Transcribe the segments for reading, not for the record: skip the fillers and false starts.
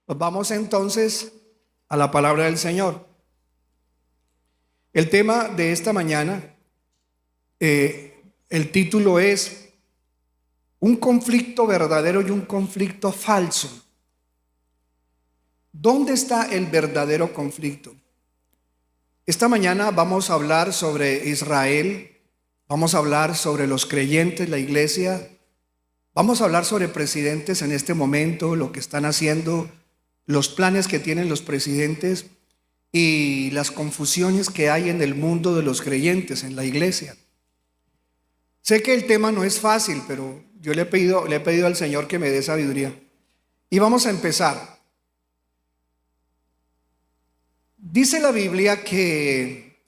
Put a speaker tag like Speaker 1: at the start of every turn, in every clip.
Speaker 1: Pues vamos entonces a la palabra del Señor. El tema de esta mañana, el título es un conflicto verdadero y un conflicto falso. ¿Dónde está el verdadero conflicto? Esta mañana vamos a hablar sobre Israel, vamos a hablar sobre los creyentes, la iglesia, vamos a hablar sobre presidentes en este momento, lo que están haciendo, los planes que tienen los presidentes y las confusiones que hay en el mundo de los creyentes, en la iglesia. Sé que el tema no es fácil, pero yo le he pedido al Señor que me dé sabiduría. Y vamos a empezar. Dice la Biblia que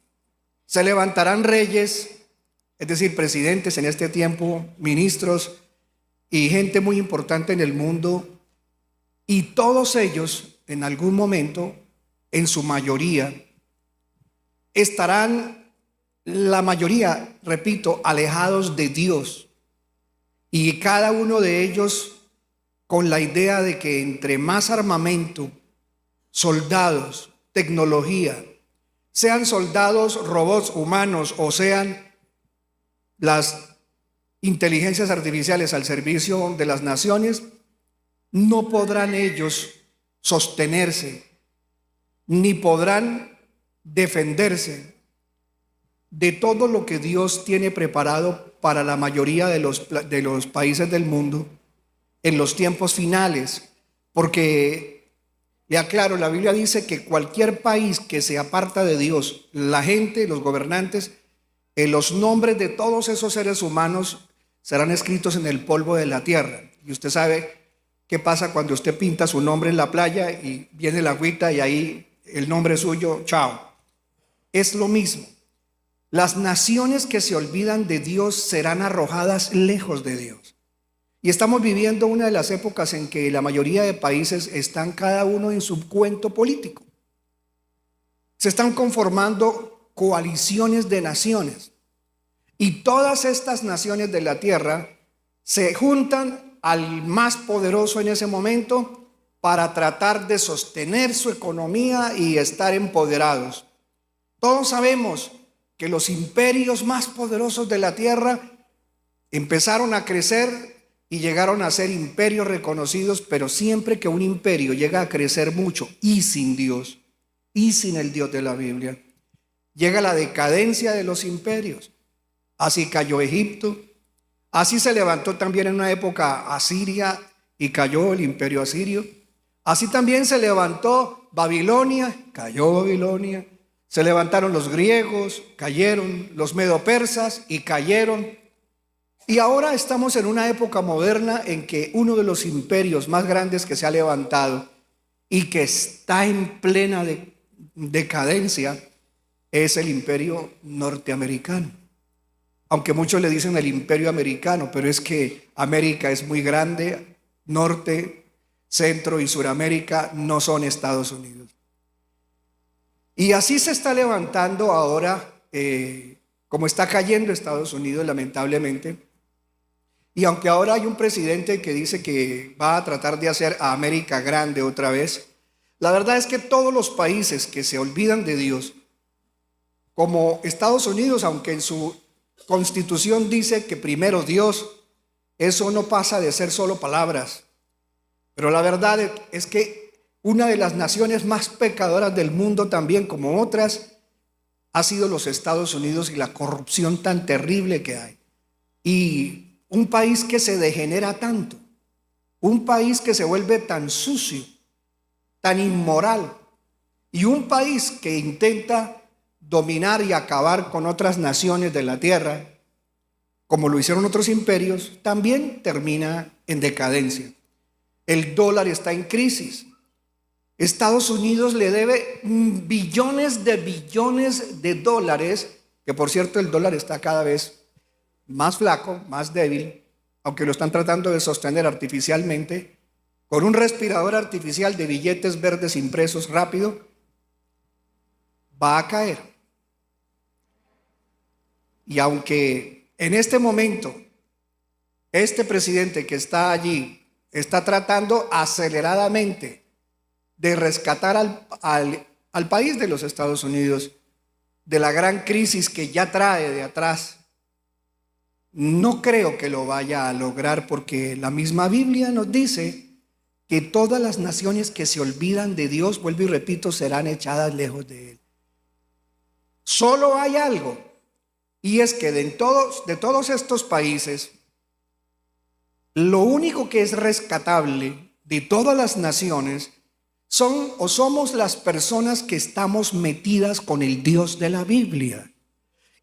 Speaker 1: se levantarán reyes, es decir, presidentes en este tiempo, ministros y gente muy importante en el mundo, y todos ellos en algún momento, en su mayoría, estarán, la mayoría, repito, alejados de Dios, y cada uno de ellos con la idea de que entre más armamento, soldados, tecnología, sean soldados, robots humanos o sean las inteligencias artificiales al servicio de las naciones, no podrán ellos sostenerse, ni podrán defenderse de todo lo que Dios tiene preparado para la mayoría de los países del mundo en los tiempos finales. Porque, le aclaro, la Biblia dice que cualquier país que se aparta de Dios, la gente, los gobernantes, los nombres de todos esos seres humanos serán escritos en el polvo de la tierra. Y usted sabe qué pasa cuando usted pinta su nombre en la playa y viene la agüita y ahí el nombre suyo, chao. Es lo mismo. Las naciones que se olvidan de Dios serán arrojadas lejos de Dios. Y estamos viviendo una de las épocas en que la mayoría de países están cada uno en su cuento político. Se están conformando coaliciones de naciones. Y todas estas naciones de la tierra se juntan al más poderoso en ese momento para tratar de sostener su economía y estar empoderados. Todos sabemos que los imperios más poderosos de la tierra empezaron a crecer y llegaron a ser imperios reconocidos, pero siempre que un imperio llega a crecer mucho y sin Dios, y sin el Dios de la Biblia, llega la decadencia de los imperios. Así cayó Egipto, así se levantó también en una época Asiria y cayó el imperio asirio. Así también se levantó Babilonia, cayó Babilonia. Se levantaron los griegos, cayeron los medo-persas y cayeron. Y ahora estamos en una época moderna en que uno de los imperios más grandes que se ha levantado y que está en plena decadencia es el imperio norteamericano. Aunque muchos le dicen el imperio americano, pero es que América es muy grande, norte, centro y Suramérica no son Estados Unidos. Y así se está levantando ahora, como está cayendo Estados Unidos, lamentablemente. Y aunque ahora hay un presidente que dice que va a tratar de hacer a América grande otra vez, la verdad es que todos los países que se olvidan de Dios, como Estados Unidos, aunque en su Constitución dice que primero Dios, eso no pasa de ser solo palabras. Pero la verdad es que una de las naciones más pecadoras del mundo también, como otras, ha sido los Estados Unidos y la corrupción tan terrible que hay. Y un país que se degenera tanto, un país que se vuelve tan sucio, tan inmoral, y un país que intenta dominar y acabar con otras naciones de la tierra, como lo hicieron otros imperios, también termina en decadencia. El dólar está en crisis. Estados Unidos le debe billones de dólares, que por cierto el dólar está cada vez más flaco, más débil, aunque lo están tratando de sostener artificialmente, con un respirador artificial de billetes verdes impresos rápido, va a caer. Y aunque en este momento este presidente que está allí está tratando aceleradamente de rescatar al país de los Estados Unidos de la gran crisis que ya trae de atrás. No creo que lo vaya a lograr, porque la misma Biblia nos dice que todas las naciones que se olvidan de Dios, vuelvo y repito, serán echadas lejos de Él. Solo hay algo, y es que de todos estos países, lo único que es rescatable de todas las naciones somos las personas que estamos metidas con el Dios de la Biblia.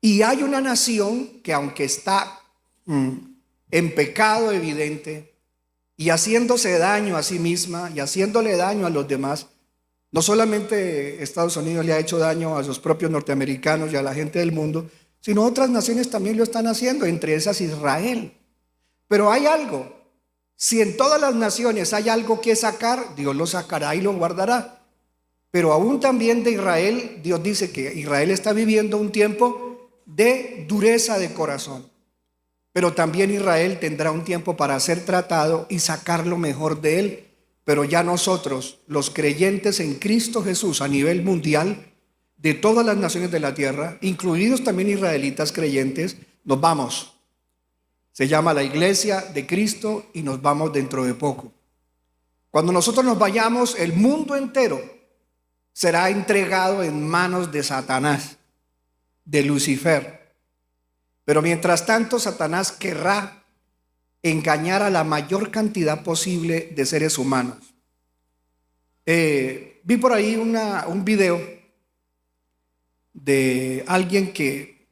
Speaker 1: Y hay una nación que, aunque está en pecado evidente y haciéndose daño a sí misma y haciéndole daño a los demás, no solamente Estados Unidos le ha hecho daño a los propios norteamericanos y a la gente del mundo, sino otras naciones también lo están haciendo, entre esas Israel. Pero hay algo: si en todas las naciones hay algo que sacar, Dios lo sacará y lo guardará. Pero aún también de Israel, Dios dice que Israel está viviendo un tiempo de dureza de corazón. Pero también Israel tendrá un tiempo para ser tratado y sacar lo mejor de él. Pero ya nosotros, los creyentes en Cristo Jesús a nivel mundial, de todas las naciones de la tierra, incluidos también israelitas creyentes, nos vamos. Se llama la Iglesia de Cristo y nos vamos dentro de poco. Cuando nosotros nos vayamos, el mundo entero será entregado en manos de Satanás, de Lucifer. Pero mientras tanto, Satanás querrá engañar a la mayor cantidad posible de seres humanos. Vi por ahí un video de alguien que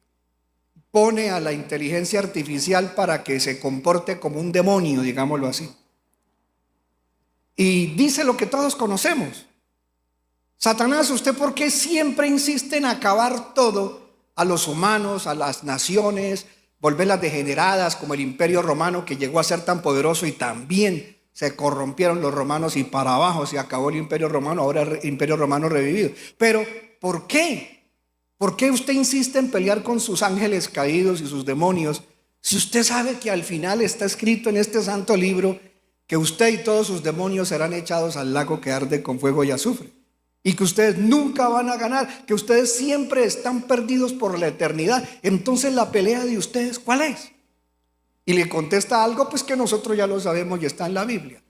Speaker 1: pone a la inteligencia artificial para que se comporte como un demonio, digámoslo así. Y dice lo que todos conocemos: Satanás, ¿usted por qué siempre insiste en acabar todo? A los humanos, a las naciones, volverlas degeneradas, como el Imperio Romano, que llegó a ser tan poderoso y también se corrompieron los romanos y para abajo se acabó el Imperio Romano, ahora el Imperio Romano revivido. Pero ¿por qué? ¿Por qué usted insiste en pelear con sus ángeles caídos y sus demonios, si usted sabe que al final está escrito en este santo libro que usted y todos sus demonios serán echados al lago que arde con fuego y azufre? Y que ustedes nunca van a ganar, que ustedes siempre están perdidos por la eternidad. Entonces, ¿la pelea de ustedes cuál es? Y le contesta algo pues que nosotros ya lo sabemos y está en la Biblia.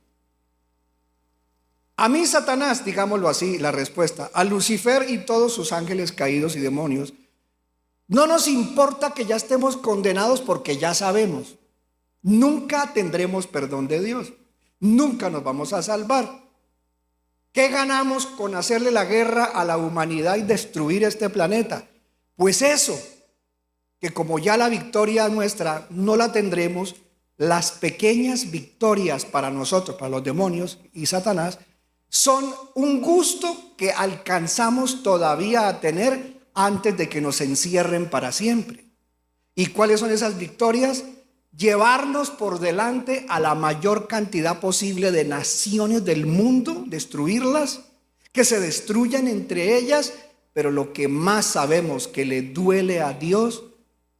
Speaker 1: A mí Satanás, digámoslo así, la respuesta, a Lucifer y todos sus ángeles caídos y demonios, no nos importa que ya estemos condenados, porque ya sabemos, nunca tendremos perdón de Dios, nunca nos vamos a salvar. ¿Qué ganamos con hacerle la guerra a la humanidad y destruir este planeta? Pues eso, que como ya la victoria nuestra no la tendremos, las pequeñas victorias para nosotros, para los demonios y Satanás, son un gusto que alcanzamos todavía a tener antes de que nos encierren para siempre. ¿Y cuáles son esas victorias? Llevarnos por delante a la mayor cantidad posible de naciones del mundo, destruirlas, que se destruyan entre ellas, pero lo que más sabemos que le duele a Dios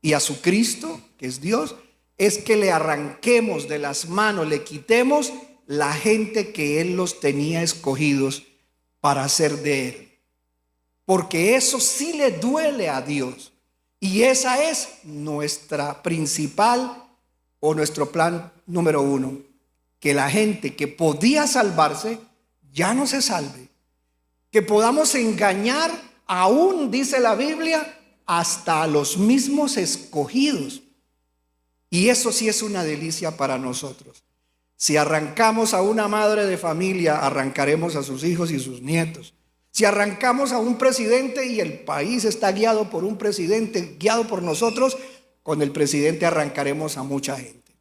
Speaker 1: y a su Cristo, que es Dios, es que le arranquemos de las manos, le quitemos la gente que Él los tenía escogidos para ser de Él. Porque eso sí le duele a Dios, y esa es nuestra principal o nuestro plan número uno, que la gente que podía salvarse ya no se salve, que podamos engañar aún, dice la Biblia, hasta a los mismos escogidos. Y eso sí es una delicia para nosotros. Si arrancamos a una madre de familia, arrancaremos a sus hijos y sus nietos. Si arrancamos a un presidente y el país está guiado por un presidente, guiado por nosotros, con el presidente arrancaremos a mucha gente.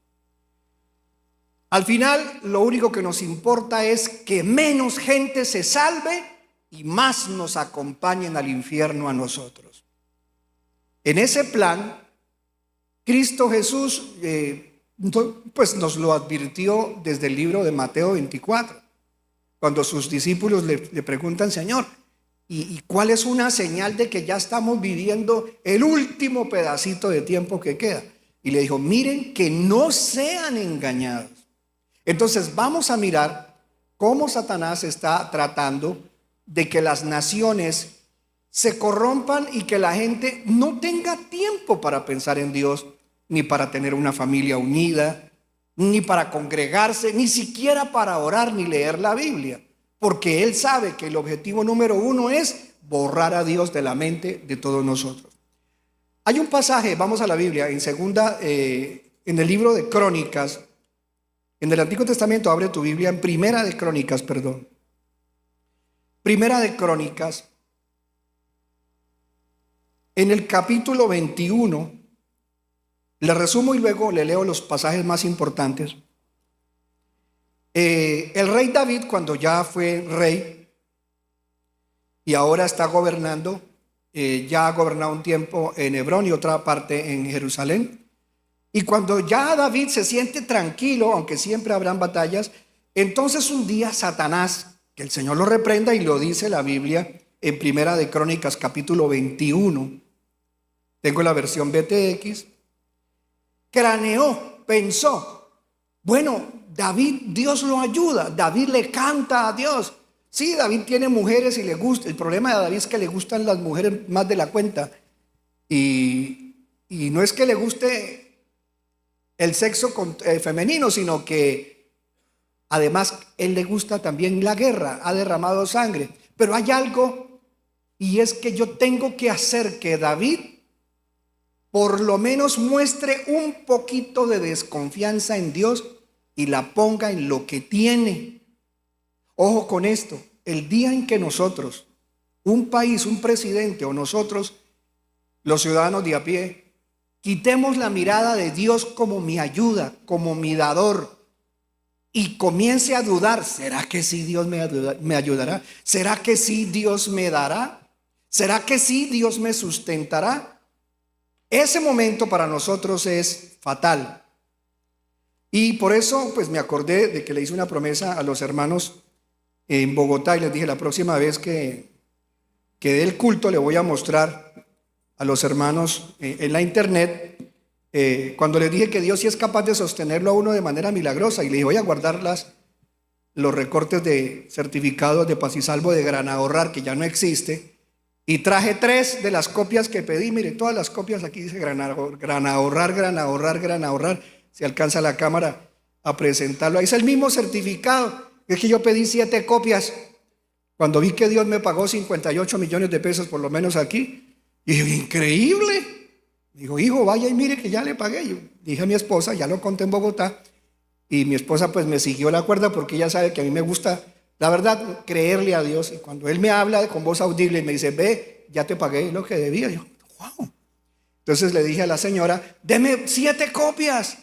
Speaker 1: Al final, lo único que nos importa es que menos gente se salve y más nos acompañen al infierno a nosotros. En ese plan, Cristo Jesús pues nos lo advirtió desde el libro de Mateo 24, cuando sus discípulos le preguntan: Señor, ¿y cuál es una señal de que ya estamos viviendo el último pedacito de tiempo que queda? Y le dijo: miren que no sean engañados. Entonces vamos a mirar cómo Satanás está tratando de que las naciones se corrompan y que la gente no tenga tiempo para pensar en Dios, ni para tener una familia unida, ni para congregarse, ni siquiera para orar ni leer la Biblia, porque él sabe que el objetivo número uno es borrar a Dios de la mente de todos nosotros. Hay un pasaje, vamos a la Biblia, en el libro de Crónicas, en el Antiguo Testamento. Abre tu Biblia en Primera de Crónicas, Primera de Crónicas, en el capítulo 21, le resumo y luego le leo los pasajes más importantes. El rey David, cuando ya fue rey y ahora está gobernando, ya ha gobernado un tiempo en Hebrón y otra parte en Jerusalén. Y cuando ya David se siente tranquilo, aunque siempre habrán batallas, entonces un día Satanás, que el Señor lo reprenda, y lo dice la Biblia en Primera de Crónicas capítulo 21, tengo la versión BTX, craneó, pensó, bueno, David, Dios lo ayuda, David le canta a Dios. Sí, David tiene mujeres y le gusta. El problema de David es que le gustan las mujeres más de la cuenta. Y no es que le guste el sexo femenino, sino que además él le gusta también la guerra, ha derramado sangre. Pero hay algo, y es que yo tengo que hacer que David por lo menos muestre un poquito de desconfianza en Dios y la ponga en lo que tiene. Ojo con esto, el día en que nosotros, un país, un presidente o nosotros, los ciudadanos de a pie, quitemos la mirada de Dios como mi ayuda, como mi dador, y comience a dudar, ¿será que sí Dios me ayudará? ¿Será que sí Dios me dará? ¿Será que sí Dios me sustentará? Ese momento para nosotros es fatal. Y por eso pues me acordé de que le hice una promesa a los hermanos en Bogotá y les dije, la próxima vez que dé el culto le voy a mostrar a los hermanos en la internet, cuando les dije que Dios sí es capaz de sostenerlo a uno de manera milagrosa, y le dije, voy a guardar los recortes de certificados de Paz y Salvo de Gran Ahorrar, que ya no existe, y traje 3 de las copias que pedí. Mire, todas las copias aquí dice Gran Ahorrar, Gran Ahorrar, Gran Ahorrar. Si alcanza la cámara a presentarlo, ahí es el mismo certificado. Es que yo pedí 7 copias cuando vi que Dios me pagó 58 millones de pesos por lo menos aquí. Y dije, increíble. Dijo, hijo, vaya y mire que ya le pagué. Yo dije a mi esposa, ya lo conté en Bogotá, y mi esposa pues me siguió la cuerda, porque ella sabe que a mí me gusta, la verdad, creerle a Dios. Y cuando Él me habla con voz audible y me dice, ve, ya te pagué lo que debía, yo, wow. Entonces le dije a la señora, deme 7 copias.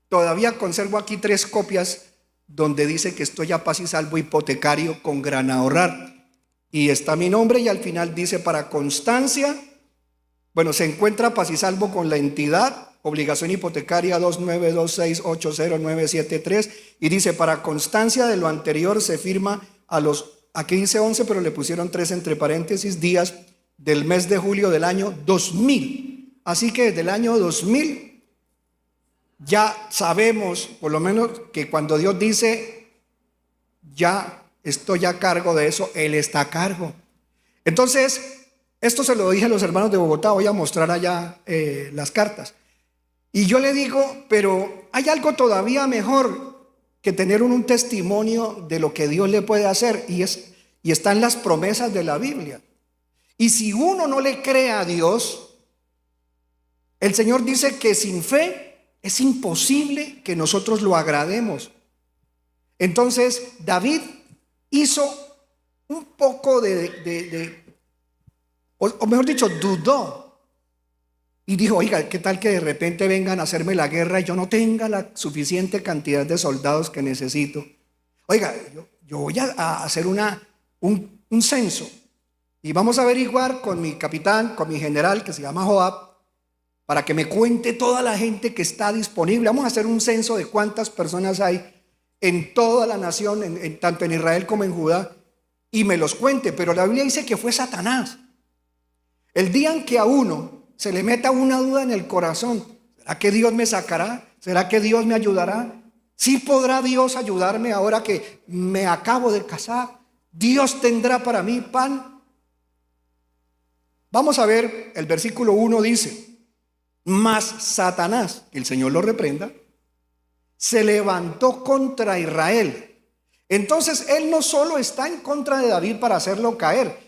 Speaker 1: Todavía conservo aquí 3 copias donde dice que estoy a paz y salvo hipotecario con Gran Ahorrar. Y está mi nombre, y al final dice, para constancia, bueno, se encuentra paz y salvo con la entidad, obligación hipotecaria 292680973, y dice, para constancia de lo anterior se firma aquí dice 11, pero le pusieron 3 entre paréntesis, días del mes de julio del año 2000. Así que desde el año 2000 ya sabemos, por lo menos, que cuando Dios dice, ya estoy a cargo de eso, Él está a cargo. Entonces, esto se lo dije a los hermanos de Bogotá, voy a mostrar allá las cartas. Y yo le digo, pero hay algo todavía mejor que tener un testimonio de lo que Dios le puede hacer, y están las promesas de la Biblia. Y si uno no le cree a Dios, el Señor dice que sin fe es imposible que nosotros lo agrademos. Entonces David hizo un poco o mejor dicho, dudó y dijo, oiga, ¿qué tal que de repente vengan a hacerme la guerra y yo no tenga la suficiente cantidad de soldados que necesito? Oiga, yo voy a hacer un censo, y vamos a averiguar con mi capitán, con mi general que se llama Joab, para que me cuente toda la gente que está disponible. Vamos a hacer un censo de cuántas personas hay en toda la nación, tanto en Israel como en Judá, y me los cuente. Pero la Biblia dice que fue Satanás. El día en que a uno se le meta una duda en el corazón, ¿será que Dios me sacará? ¿Será que Dios me ayudará? ¿Sí podrá Dios ayudarme ahora que me acabo de casar? ¿Dios tendrá para mí pan? Vamos a ver, el versículo 1 dice: mas Satanás, que el Señor lo reprenda, se levantó contra Israel. Entonces él no solo está en contra de David para hacerlo caer,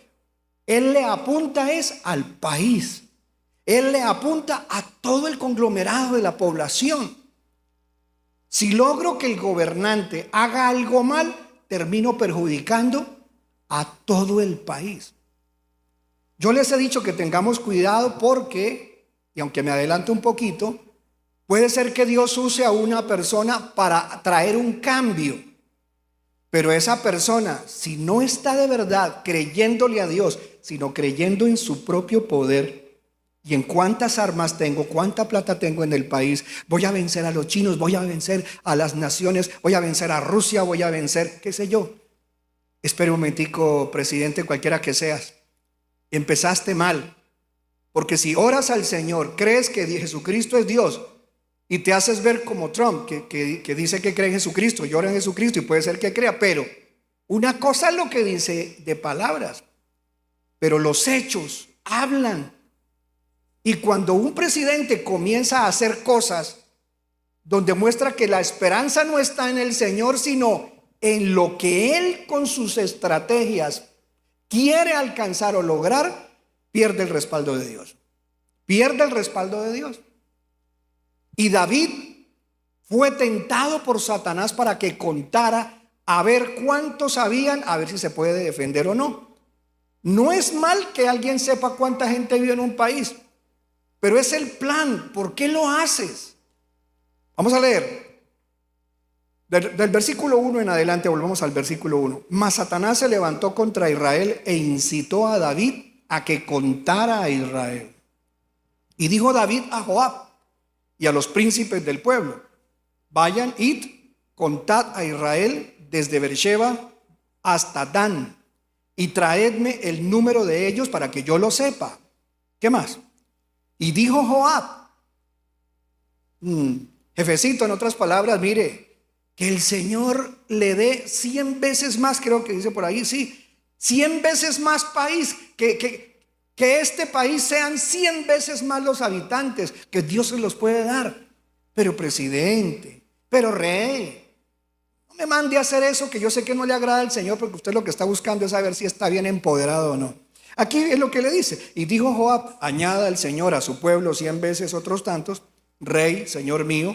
Speaker 1: él le apunta es al país. Él le apunta a todo el conglomerado de la población. Si logro que el gobernante haga algo mal, termino perjudicando a todo el país. Yo les he dicho que tengamos cuidado porque, y aunque me adelanto un poquito, puede ser que Dios use a una persona para traer un cambio. Pero esa persona, si no está de verdad creyéndole a Dios, sino creyendo en su propio poder y en cuántas armas tengo, cuánta plata tengo en el país, voy a vencer a los chinos, voy a vencer a las naciones, voy a vencer a Rusia, voy a vencer, qué sé yo. Espera un momentico, presidente, cualquiera que seas. Empezaste mal, porque si oras al Señor, crees que Jesucristo es Dios y te haces ver como Trump, que dice que cree en Jesucristo, llora en Jesucristo y puede ser que crea, pero una cosa es lo que dice de palabras, pero los hechos hablan. Y cuando un presidente comienza a hacer cosas donde muestra que la esperanza no está en el Señor, sino en lo que él con sus estrategias quiere alcanzar o lograr, pierde el respaldo de Dios. Pierde el respaldo de Dios. Y David fue tentado por Satanás para que contara a ver cuántos habían, a ver si se puede defender o no. No es mal que alguien sepa cuánta gente vive en un país, pero es el plan. ¿Por qué lo haces? Vamos a leer. Del versículo 1 en adelante, volvemos al versículo 1. Mas Satanás se levantó contra Israel e incitó a David a que contara a Israel. Y dijo David a Joab y a los príncipes del pueblo: vayan, id, contad a Israel desde Beersheba hasta Dan, y traedme el número de ellos para que yo lo sepa. ¿Qué más? Y dijo Joab, jefecito, en otras palabras, mire, que el Señor le dé 100 veces más, creo que dice por ahí, sí, 100 veces más país, que este país sean 100 veces más los habitantes, que Dios se los puede dar. Pero presidente, pero rey, no me mande a hacer eso, que yo sé que no le agrada al Señor, porque usted lo que está buscando es saber si está bien empoderado o no. Aquí es lo que le dice. Y dijo Joab: añada el Señor a su pueblo 100 veces otros tantos, rey, Señor mío.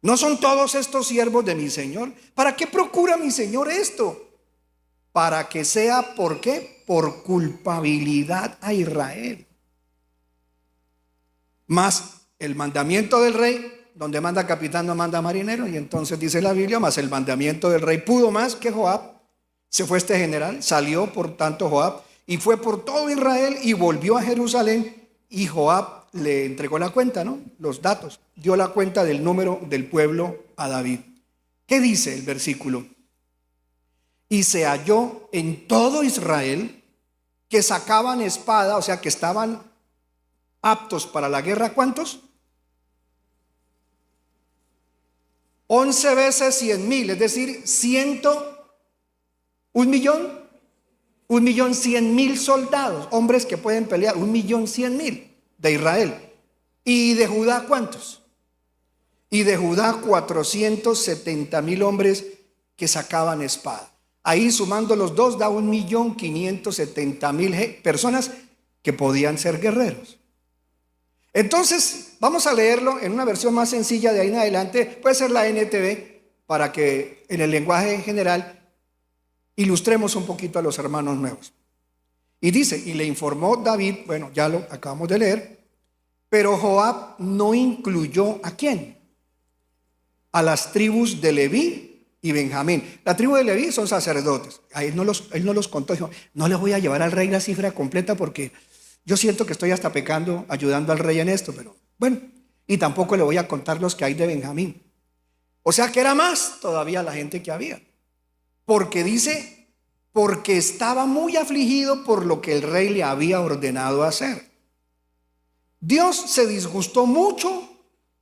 Speaker 1: ¿No son todos estos siervos de mi Señor? ¿Para qué procura mi Señor esto? Para que sea, ¿por qué? Por culpabilidad a Israel. Más el mandamiento del rey, donde manda capitán no manda marinero. Y entonces dice la Biblia, más el mandamiento del rey pudo más que Joab. Se fue este general, salió por tanto Joab y fue por todo Israel y volvió a Jerusalén. Y Joab le entregó la cuenta, ¿no? Los datos, dio la cuenta del número del pueblo a David. ¿Qué dice el versículo? Y se halló en todo Israel que sacaban espada, o sea que estaban aptos para la guerra. ¿Cuántos? 11 veces 100,000, es decir, 1.100.000 soldados, hombres que pueden pelear, 1.100.000 de Israel. ¿Y de Judá cuántos? Y de Judá 470.000 hombres que sacaban espada. Ahí sumando los dos da 1.570.000 personas que podían ser guerreros. Entonces vamos a leerlo en una versión más sencilla de ahí en adelante. Puede ser la NTV, para que en el lenguaje general ilustremos un poquito a los hermanos nuevos. Y dice, y le informó David, bueno, ya lo acabamos de leer, pero Joab no incluyó ¿a quién? A las tribus de Leví y Benjamín. La tribu de Leví son sacerdotes. A él no los contó. Dijo, no le voy a llevar al rey la cifra completa porque yo siento que estoy hasta pecando ayudando al rey en esto, pero bueno, y tampoco le voy a contar los que hay de Benjamín. O sea que era más todavía la gente que había. Porque dice, porque estaba muy afligido por lo que el rey le había ordenado hacer. Dios se disgustó mucho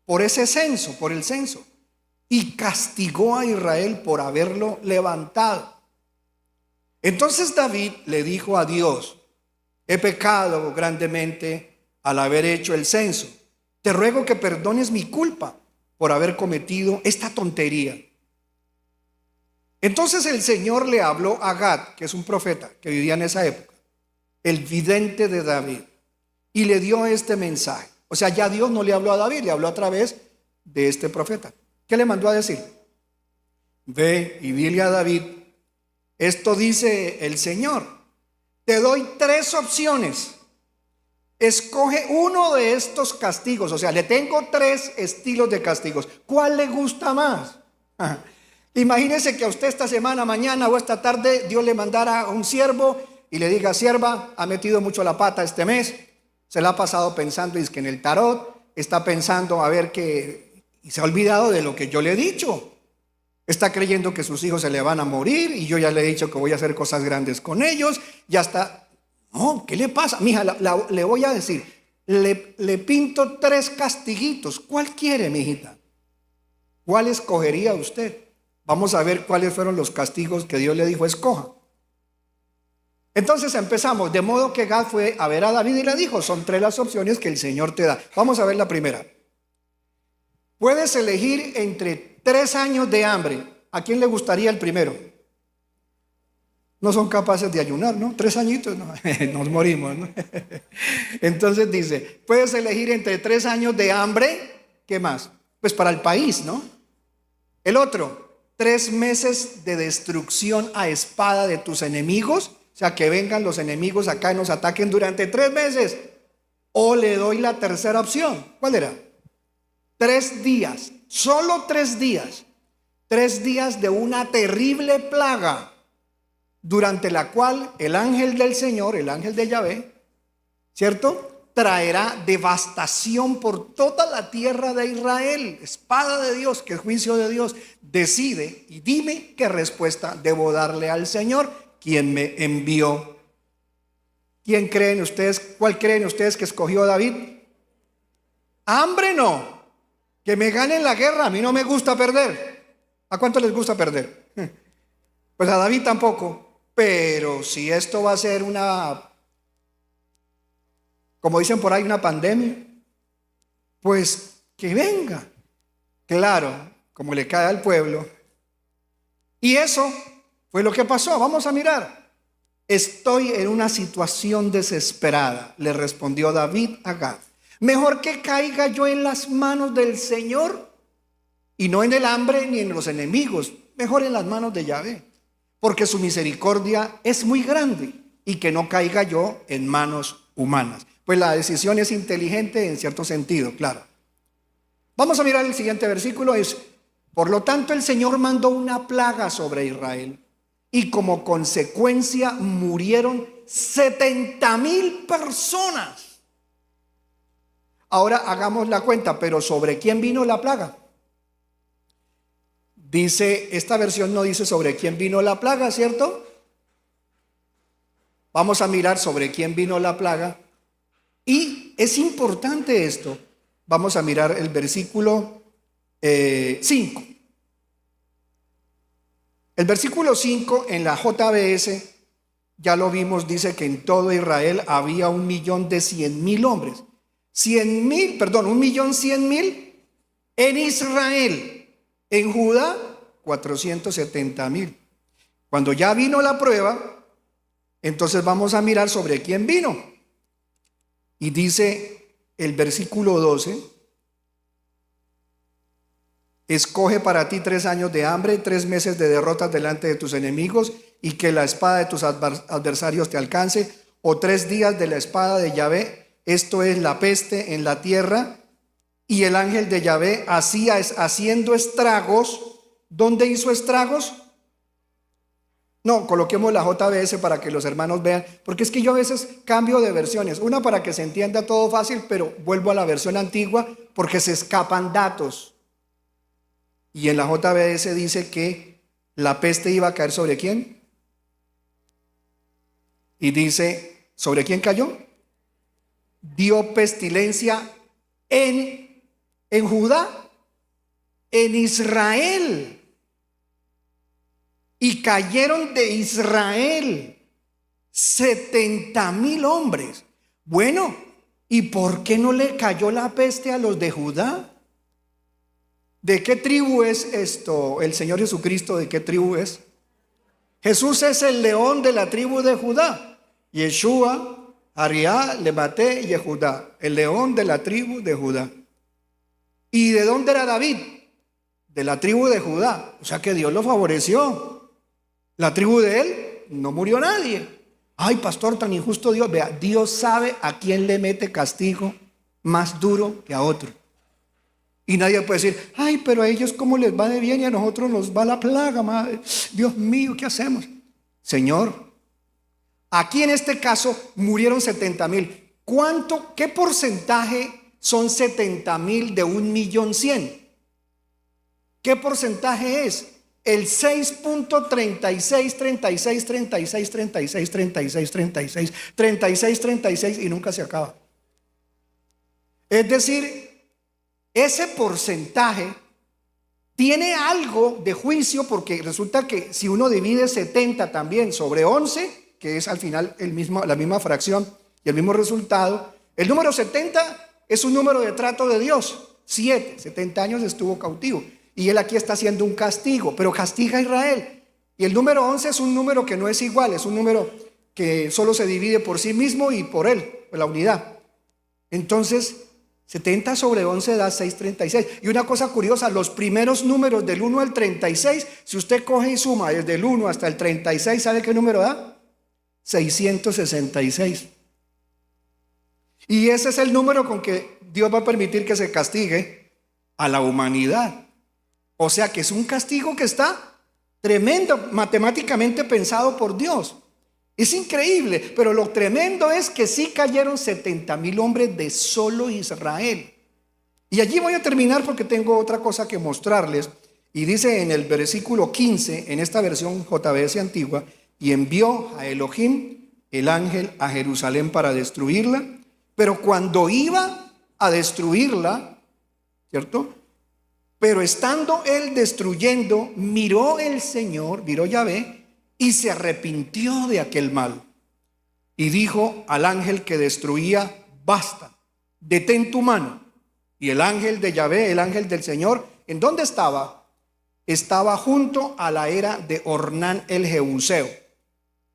Speaker 1: por ese censo, por el censo. y castigó a Israel por haberlo levantado. Entonces David le dijo a Dios: he pecado grandemente al haber hecho el censo. Te ruego que perdones mi culpa por haber cometido esta tontería. Entonces el Señor le habló a Gad, que es un profeta que vivía en esa época, el vidente de David, y le dio este mensaje. O sea, ya Dios no le habló a David, le habló a través de este profeta. ¿Qué le mandó a decir? Ve y dile a David: esto dice el Señor, te doy 3 opciones. Escoge uno de estos castigos. O sea, le tengo 3 estilos de castigos. ¿Cuál le gusta más? Imagínese que a usted esta semana, mañana o esta tarde, Dios le mandara a un siervo y le diga: sierva, ha metido mucho la pata este mes, se la ha pasado pensando en el tarot, está pensando a ver qué, y se ha olvidado de lo que yo le he dicho. Está creyendo que sus hijos se le van a morir y yo ya le he dicho que voy a hacer cosas grandes con ellos. Ya está. No, ¿qué le pasa? Mija, le voy a decir, le pinto 3 castiguitos. ¿Cuál quiere, mijita? ¿Cuál escogería usted? Vamos a ver cuáles fueron los castigos que Dios le dijo: escoja. Entonces empezamos, de modo que Gad fue a ver a David y le dijo: son 3 las opciones que el Señor te da. Vamos a ver la primera. Puedes elegir entre 3 años de hambre. ¿A quién le gustaría el primero? No son capaces de ayunar, ¿no? 3 añitos, no, nos morimos, ¿no? Entonces dice, puedes elegir entre 3 años de hambre. ¿Qué más? Pues para el país, ¿no? El otro, 3 meses de destrucción a espada de tus enemigos. O sea, que vengan los enemigos acá y nos ataquen durante 3 meses. O le doy la tercera opción. ¿Cuál era? 3 días, solo 3 días. 3 días de una terrible plaga, durante la cual el ángel del Señor, el ángel de Yahvé, ¿cierto?, traerá devastación por toda la tierra de Israel. Espada de Dios, que es juicio de Dios. Decide y dime qué respuesta debo darle al Señor, quien me envió. ¿Quién creen ustedes? ¿Cuál creen ustedes que escogió David? Hambre no. Que me ganen la guerra, a mí no me gusta perder. ¿A cuánto les gusta perder? Pues a David tampoco. Pero si esto va a ser como dicen por ahí, una pandemia, pues que venga. Claro, como le cae al pueblo. Y eso fue lo que pasó. Vamos a mirar. Estoy en una situación desesperada, le respondió David a Gad. Mejor que caiga yo en las manos del Señor, y no en el hambre ni en los enemigos, mejor en las manos de Yahvé, porque su misericordia es muy grande, y que no caiga yo en manos humanas. Pues la decisión es inteligente en cierto sentido, claro. Vamos a mirar el siguiente versículo. Por lo tanto, el Señor mandó una plaga sobre Israel, y como consecuencia murieron 70,000 personas. Ahora hagamos la cuenta, pero ¿sobre quién vino la plaga? Dice, esta versión no dice sobre quién vino la plaga, ¿cierto? Vamos a mirar sobre quién vino la plaga. Y es importante esto. Vamos a mirar el versículo 5. El versículo 5 en la JBS, ya lo vimos, dice que en todo Israel había 1.100.000 hombres. 1.100.000 en Israel. En Judá, 470,000. Cuando ya vino la prueba, entonces vamos a mirar sobre quién vino. Y dice el versículo 12, escoge para ti 3 años de hambre, 3 meses de derrotas delante de tus enemigos, y que la espada de tus adversarios te alcance, o 3 días de la espada de Yahvé, esto es la peste en la tierra. Y el ángel de Yahvé haciendo estragos. ¿Dónde hizo estragos? No, coloquemos la JBS para que los hermanos vean, porque es que yo a veces cambio de versiones, una para que se entienda todo fácil, pero vuelvo a la versión antigua porque se escapan datos. Y en la JBS dice que la peste iba a caer ¿sobre quién? Y dice, ¿sobre quién cayó? Dio pestilencia en Judá. en Israel. Y cayeron de Israel 70,000 hombres. Bueno, ¿y por qué no le cayó la peste a los de Judá? ¿De qué tribu es esto? El Señor Jesucristo, ¿de qué tribu es? Jesús es el león de la tribu de Judá. Yeshua, Ariá, Lebate y Yehudá, el león de la tribu de Judá. ¿Y de dónde era David? De la tribu de Judá. O sea que Dios lo favoreció. La tribu de él no murió nadie. Ay, pastor, tan injusto Dios. Vea, Dios sabe a quién le mete castigo más duro que a otro. Y nadie puede decir, ay, pero a ellos cómo les va de bien y a nosotros nos va la plaga, madre. Dios mío, ¿qué hacemos? Señor, aquí en este caso murieron 70,000. ¿Qué porcentaje son 70,000 de 1,100,000? ¿Qué porcentaje es? El 6.36, 36, 36, 36, 36, 36, 36, 36 y nunca se acaba. Es decir, ese porcentaje tiene algo de juicio, porque resulta que si uno divide 70 también sobre 11, que es al final la misma fracción y el mismo resultado, el número 70 es un número de trato de Dios. 70 años estuvo cautivo y él aquí está haciendo un castigo, pero castiga a Israel. Y el número 11 es un número que no es igual, es un número que solo se divide por sí mismo y por él, por la unidad. Entonces 70 sobre 11 da 636. Y una cosa curiosa, los primeros números del 1 al 36, si usted coge y suma desde el 1 hasta el 36, ¿sabe qué número da? 666. Y ese es el número con que Dios va a permitir que se castigue a la humanidad. O sea que es un castigo que está tremendo, matemáticamente pensado por Dios. Es increíble, pero lo tremendo es que sí cayeron 70,000 hombres de solo Israel. Y allí voy a terminar porque tengo otra cosa que mostrarles. Y dice en el versículo 15, en esta versión JBS antigua, y envió a Elohim, el ángel, a Jerusalén para destruirla. Pero cuando iba a destruirla, ¿cierto? Pero estando él destruyendo, miró el Señor, miró Yahvé, y se arrepintió de aquel mal. Y dijo al ángel que destruía, basta, detén tu mano. Y el ángel de Yahvé, el ángel del Señor, ¿en dónde estaba? Estaba junto a la era de Ornán el Jebuseo.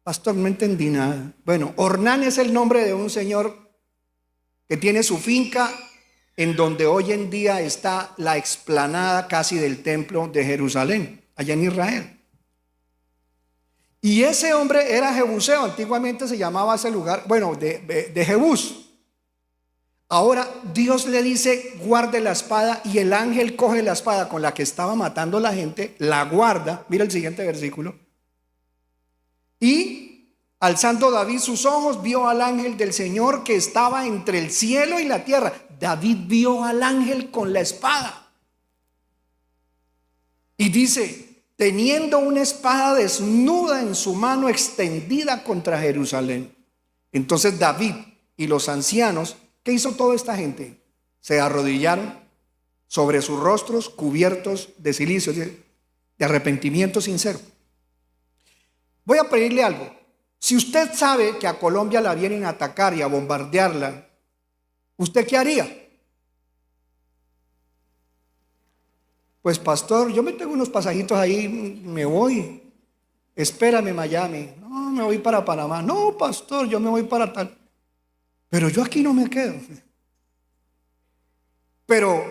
Speaker 1: Pastor, no entendí nada. Bueno, Ornán es el nombre de un señor que tiene su finca en donde hoy en día está la explanada casi del templo de Jerusalén, allá en Israel. Y ese hombre era Jebuseo, antiguamente se llamaba ese lugar, bueno, de Jebús. Ahora Dios le dice, guarde la espada, y el ángel coge la espada con la que estaba matando a la gente, la guarda, mira el siguiente versículo. Y alzando David sus ojos, vio al ángel del Señor que estaba entre el cielo y la tierra. David vio al ángel con la espada. Y dice, teniendo una espada desnuda en su mano extendida contra Jerusalén. Entonces David y los ancianos, ¿qué hizo toda esta gente? Se arrodillaron sobre sus rostros cubiertos de cilicio, de arrepentimiento sincero. Voy a pedirle algo. Si usted sabe que a Colombia la vienen a atacar y a bombardearla, ¿usted qué haría? Pues pastor, yo me tengo unos pasajitos ahí, me voy. Espérame, Miami. No, me voy para Panamá. No, pastor, yo me voy para tal. Pero yo aquí no me quedo. Pero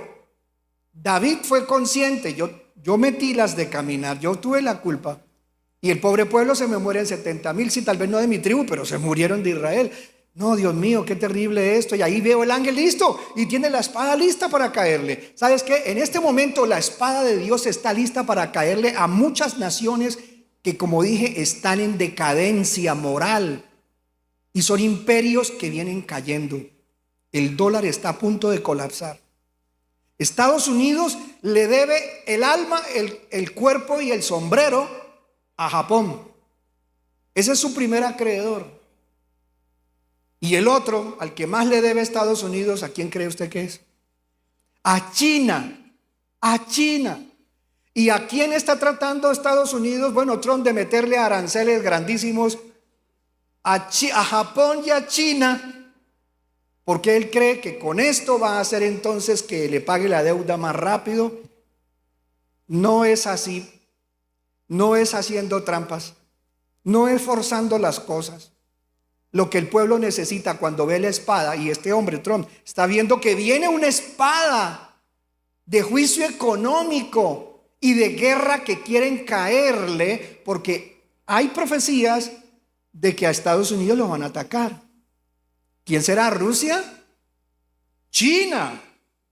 Speaker 1: David fue consciente. Yo metí las de caminar, yo tuve la culpa. Y el pobre pueblo se me muere en 70,000, sí, tal vez no de mi tribu, pero se murieron de Israel. No, Dios mío, qué terrible esto. Y ahí veo el ángel listo y tiene la espada lista para caerle. ¿Sabes qué? En este momento la espada de Dios está lista para caerle a muchas naciones que, como dije, están en decadencia moral. Y son imperios que vienen cayendo. El dólar está a punto de colapsar. Estados Unidos le debe el alma, el cuerpo y el sombrero a Japón. Ese es su primer acreedor. Y el otro, al que más le debe Estados Unidos, ¿a quién cree usted que es? A China. a China. ¿Y a quién está tratando Estados Unidos? Bueno, Trump, de meterle aranceles grandísimos a Japón y a China, porque él cree que con esto va a hacer entonces que le pague la deuda más rápido. No es así, no es haciendo trampas, no es forzando las cosas. Lo que el pueblo necesita cuando ve la espada, y este hombre Trump está viendo que viene una espada de juicio económico y de guerra que quieren caerle, porque hay profecías de que a Estados Unidos lo van a atacar. ¿Quién será? ¿Rusia? ¿China?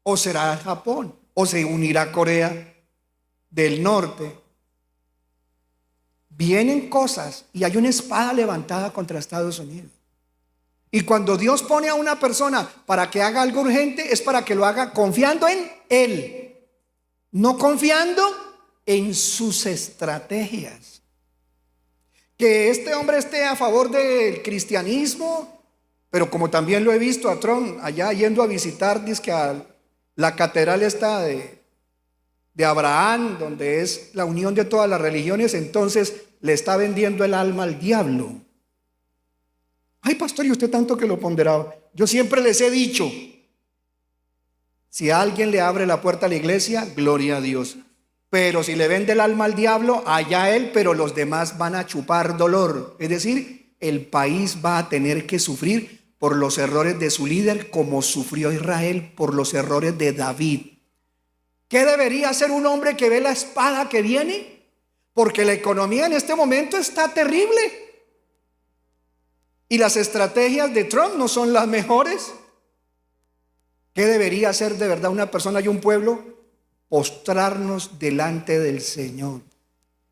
Speaker 1: ¿O será Japón? ¿O se unirá Corea del Norte? Vienen cosas y hay una espada levantada contra Estados Unidos. Y cuando Dios pone a una persona para que haga algo urgente, es para que lo haga confiando en Él, no confiando en sus estrategias. Que este hombre esté a favor del cristianismo, pero como también lo he visto a Trump allá yendo a visitar, dizque a la catedral esta de Abraham, donde es la unión de todas las religiones, entonces le está vendiendo el alma al diablo. Ay, pastor, y usted tanto que lo ponderaba. Yo siempre les he dicho, si alguien le abre la puerta a la iglesia, gloria a Dios. Pero si le vende el alma al diablo, allá él, pero los demás van a chupar dolor. Es decir, el país va a tener que sufrir por los errores de su líder, como sufrió Israel por los errores de David. ¿Qué debería hacer un hombre que ve la espada que viene? Porque la economía en este momento está terrible. Y las estrategias de Trump no son las mejores. ¿Qué debería hacer de verdad una persona y un pueblo? Postrarnos delante del Señor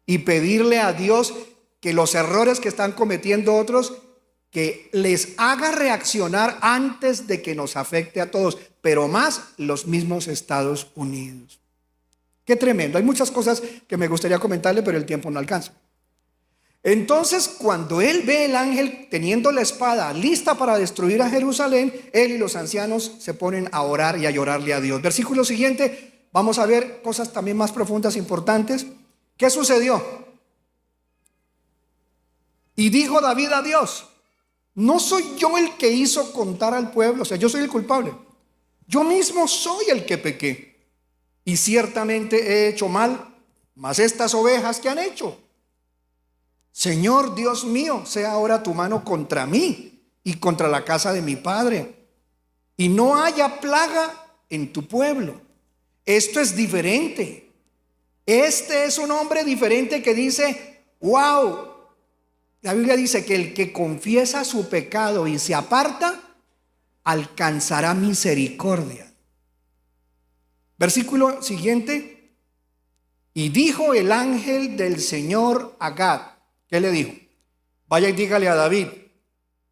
Speaker 1: y pedirle a Dios que los errores que están cometiendo otros, que les haga reaccionar antes de que nos afecte a todos, pero más los mismos Estados Unidos. Qué tremendo. Hay muchas cosas que me gustaría comentarle, pero el tiempo no alcanza. Entonces, cuando él ve el ángel teniendo la espada lista para destruir a Jerusalén, él y los ancianos se ponen a orar y a llorarle a Dios. Versículo siguiente, vamos a ver cosas también más profundas, importantes. ¿Qué sucedió? Y dijo David a Dios: no soy yo el que hizo contar al pueblo, o sea, yo soy el culpable. Yo mismo soy el que pequé, y ciertamente he hecho mal, mas estas ovejas que han hecho. Señor Dios mío, sea ahora tu mano contra mí y contra la casa de mi padre, y no haya plaga en tu pueblo. Esto es diferente. Este es un hombre diferente que dice, wow. La Biblia dice que el que confiesa su pecado y se aparta, alcanzará misericordia. Versículo siguiente. Y dijo el ángel del Señor a Gad. ¿Qué le dijo? Vaya y dígale a David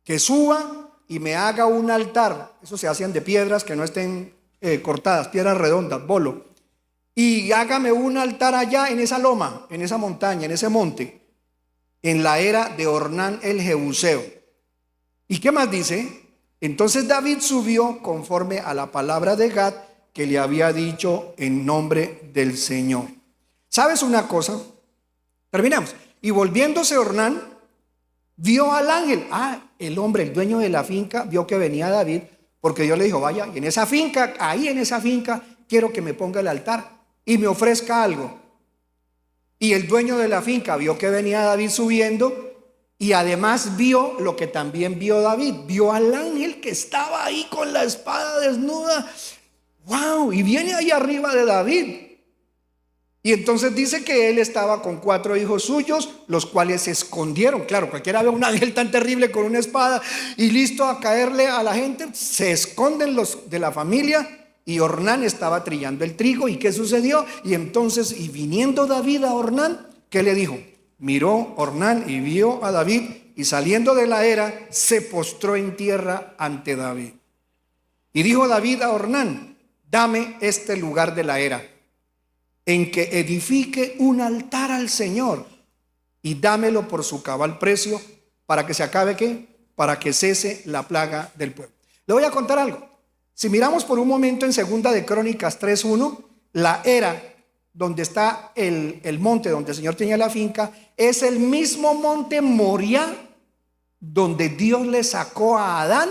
Speaker 1: que suba y me haga un altar. Eso se hacen de piedras que no estén cortadas, piedras redondas, bolo. Y hágame un altar allá en esa loma, en esa montaña, en ese monte, en la era de Ornán el Jebuseo. ¿Y qué más dice? Entonces David subió conforme a la palabra de Gad que le había dicho en nombre del Señor. ¿Sabes una cosa? Terminamos. Y volviéndose Ornán, vio al ángel. El hombre, el dueño de la finca, vio que venía David, porque Dios le dijo, vaya, y en esa finca, ahí en esa finca, quiero que me ponga el altar y me ofrezca algo. Y el dueño de la finca vio que venía David subiendo, y además vio lo que también vio David. Vio al ángel que estaba ahí con la espada desnuda. ¡Wow! Y viene ahí arriba de David. Y entonces dice que él estaba con 4 hijos suyos, los cuales se escondieron. Claro, cualquiera ve un ángel tan terrible con una espada y listo a caerle a la gente. Se esconden los de la familia. Y Ornán estaba trillando el trigo. ¿Y qué sucedió? Y entonces, y viniendo David a Ornán, ¿qué le dijo? Miró Ornán y vio a David, y saliendo de la era, se postró en tierra ante David. Y dijo David a Ornán, dame este lugar de la era, en que edifique un altar al Señor, y dámelo por su cabal precio, para que se acabe, ¿qué? Para que cese la plaga del pueblo. Le voy a contar algo. Si miramos por un momento en 2 de Crónicas 3:1, la era donde está el monte donde el Señor tenía la finca, es el mismo monte Moriah donde Dios le sacó a Adán,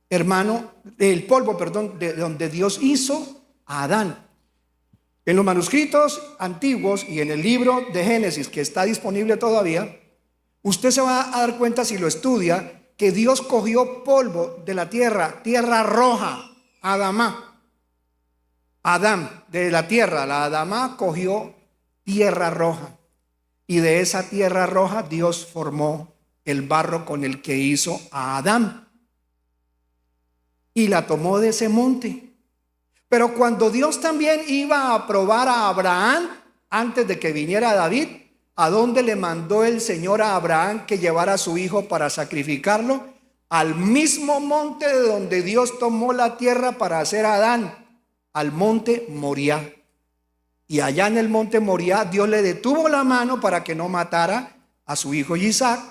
Speaker 1: hermano, el polvo, perdón, de donde Dios hizo a Adán. En los manuscritos antiguos y en el libro de Génesis, que está disponible todavía, usted se va a dar cuenta, si lo estudia, que Dios cogió polvo de la tierra, tierra roja, Adán, de la tierra, la Adamá cogió tierra roja. Y de esa tierra roja Dios formó el barro con el que hizo a Adán. Y la tomó de ese monte. Pero cuando Dios también iba a probar a Abraham, antes de que viniera David, ¿a dónde le mandó el Señor a Abraham que llevara a su hijo para sacrificarlo? Al mismo monte de donde Dios tomó la tierra para hacer a Adán, al monte Moriah. Y allá en el monte Moriah Dios le detuvo la mano para que no matara a su hijo Isaac,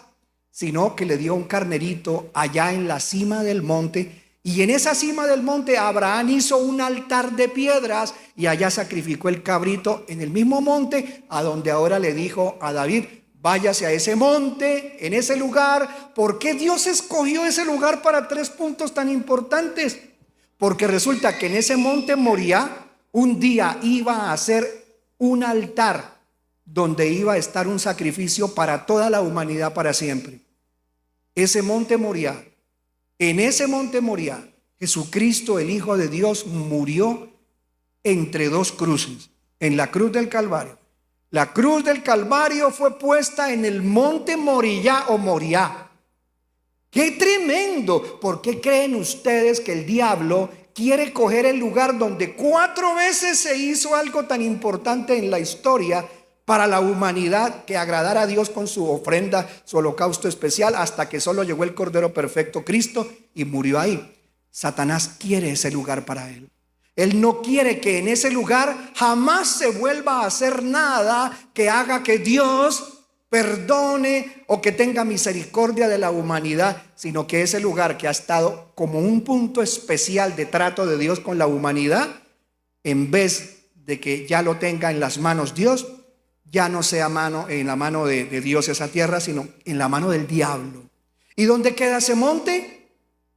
Speaker 1: sino que le dio un carnerito allá en la cima del monte. Y en esa cima del monte Abraham hizo un altar de piedras y allá sacrificó el cabrito en el mismo monte a donde ahora le dijo a David: váyase a ese monte, en ese lugar. ¿Por qué Dios escogió ese lugar para 3 puntos tan importantes? Porque resulta que en ese monte Moriah un día iba a hacer un altar donde iba a estar un sacrificio para toda la humanidad para siempre. Ese monte Moriah, en ese monte Moriah, Jesucristo, el Hijo de Dios, murió entre 2 cruces, en la cruz del Calvario. La cruz del Calvario fue puesta en el monte Moriah o Moriah. ¡Qué tremendo! ¿Por qué creen ustedes que el diablo quiere coger el lugar donde 4 veces se hizo algo tan importante en la historia para la humanidad, que agradara a Dios con su ofrenda, su holocausto especial, hasta que solo llegó el Cordero Perfecto, Cristo, y murió ahí? Satanás quiere ese lugar para él. Él no quiere que en ese lugar jamás se vuelva a hacer nada que haga que Dios perdone o que tenga misericordia de la humanidad, sino que ese lugar que ha estado como un punto especial de trato de Dios con la humanidad, en vez de que ya lo tenga en las manos Dios, ya no sea en la mano de Dios esa tierra, sino en la mano del diablo. ¿Y dónde queda ese monte?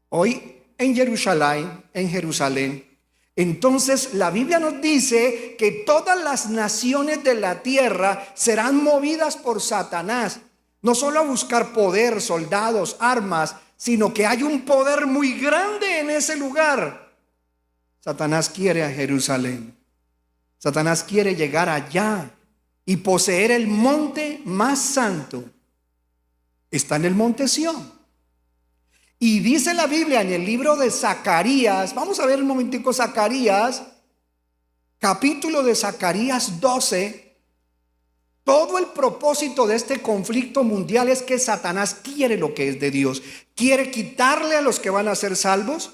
Speaker 1: Hoy en Jerusalén. Entonces la Biblia nos dice que todas las naciones de la tierra serán movidas por Satanás, no solo a buscar poder, soldados, armas, sino que hay un poder muy grande en ese lugar. Satanás quiere a Jerusalén. Satanás quiere llegar allá y poseer el monte más santo. Está en el monte Sión. Y dice la Biblia en el libro de Zacarías, vamos a ver un momentico Zacarías, capítulo de Zacarías 12. Todo el propósito de este conflicto mundial es que Satanás quiere lo que es de Dios. Quiere quitarle a los que van a ser salvos,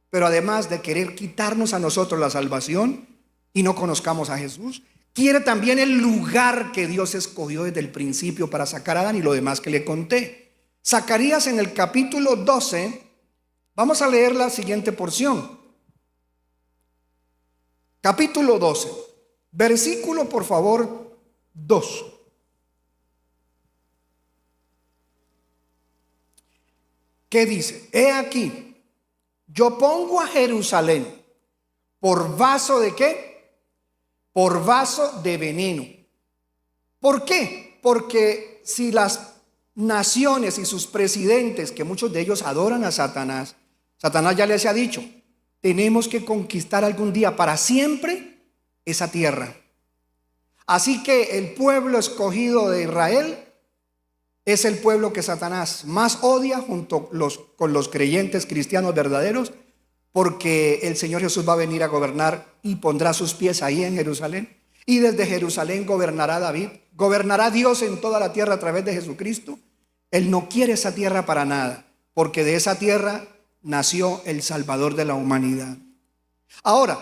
Speaker 1: pero además de querer quitarnos a nosotros la salvación y no conozcamos a Jesús, quiere también el lugar que Dios escogió desde el principio para sacar a Adán y lo demás que le conté. Zacarías en el capítulo 12, vamos a leer la siguiente porción. Capítulo 12, versículo por favor 2. ¿Qué dice? He aquí, yo pongo a Jerusalén por vaso de ¿qué? Por vaso de veneno. ¿Por qué? Porque si las naciones y sus presidentes, que muchos de ellos adoran a Satanás, Satanás ya les ha dicho: tenemos que conquistar algún día para siempre esa tierra. Así que el pueblo escogido de Israel es el pueblo que Satanás más odia junto con los creyentes cristianos verdaderos, porque el Señor Jesús va a venir a gobernar y pondrá sus pies ahí en Jerusalén. Y desde Jerusalén gobernará David, gobernará Dios en toda la tierra a través de Jesucristo. Él no quiere esa tierra para nada, porque de esa tierra nació el Salvador de la humanidad. Ahora,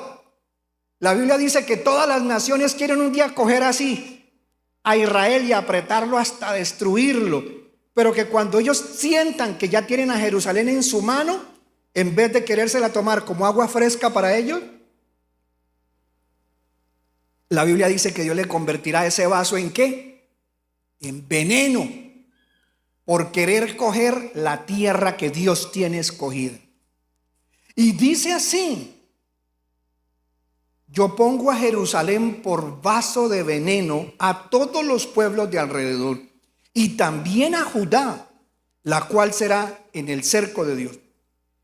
Speaker 1: la Biblia dice que todas las naciones quieren un día coger así a Israel y apretarlo hasta destruirlo, pero que cuando ellos sientan que ya tienen a Jerusalén en su mano, en vez de querérsela tomar como agua fresca para ellos, La Biblia dice que Dios le convertirá ese vaso ¿en qué? En veneno, por querer coger la tierra que Dios tiene escogida. Y dice así: yo pongo a Jerusalén por vaso de veneno a todos los pueblos de alrededor, y también a Judá, la cual será en el cerco de Dios.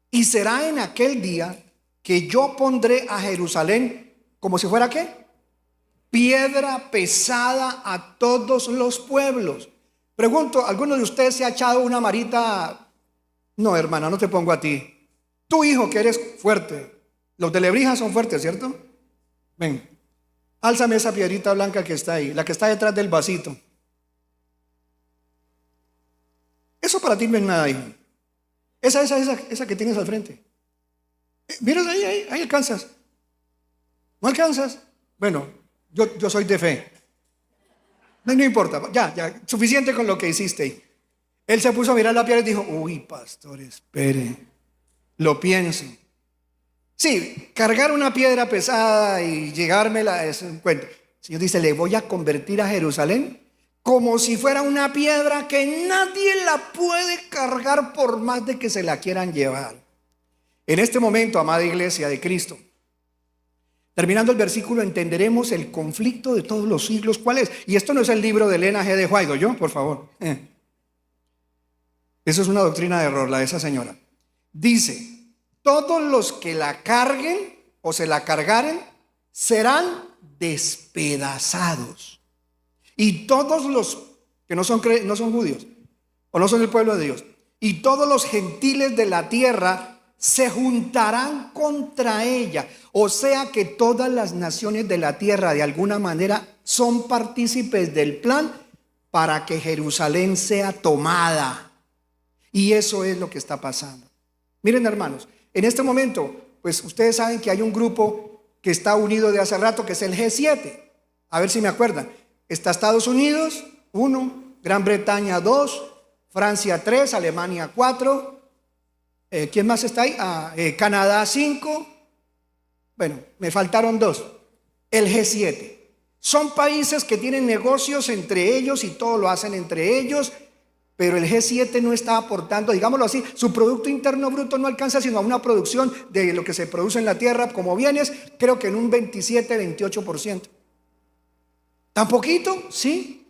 Speaker 1: Y será en aquel día que yo pondré a Jerusalén como si fuera ¿qué? Piedra pesada a todos los pueblos. Pregunto, ¿alguno de ustedes se ha echado una marita? No, hermana, no te pongo a ti. Tu hijo, que eres fuerte. Los de Lebrija son fuertes, ¿cierto? Ven, álzame esa piedrita blanca que está ahí, la que está detrás del vasito. Eso para ti no es nada, hijo. Esa que tienes al frente. Miras ahí alcanzas. ¿No alcanzas? Bueno, yo soy de fe. No importa, ya, suficiente con lo que hiciste. Él se puso a mirar la piedra y dijo: uy, pastor, espere, lo pienso. Sí, cargar una piedra pesada y llegármela es un cuento. El Señor dice: le voy a convertir a Jerusalén como si fuera una piedra que nadie la puede cargar por más de que se la quieran llevar. En este momento, amada iglesia de Cristo, terminando el versículo, entenderemos el conflicto de todos los siglos. ¿Cuál es? Y esto no es el libro de Elena G. de White, ¿yo? Por favor. Eso es una doctrina de error, la de esa señora. Dice: todos los que la carguen o se la cargaren serán despedazados. Y todos los que no son judíos o no son el pueblo de Dios, y todos los gentiles de la tierra se juntarán contra ella. O sea que todas las naciones de la tierra de alguna manera son partícipes del plan para que Jerusalén sea tomada. Y eso es lo que está pasando. Miren, hermanos, en este momento, pues ustedes saben que hay un grupo que está unido de hace rato, que es el G7. A ver si me acuerdan. Está Estados Unidos, 1, Gran Bretaña 2, Francia 3, Alemania 4. ¿Quién más está ahí? Canadá 5. Bueno, me faltaron 2. El G7. Son países que tienen negocios entre ellos y todo lo hacen entre ellos. Pero el G7 no está aportando, digámoslo así, su Producto Interno Bruto no alcanza sino a una producción de lo que se produce en la tierra como bienes, creo que en un 27-28%. ¿Tan poquito? Sí.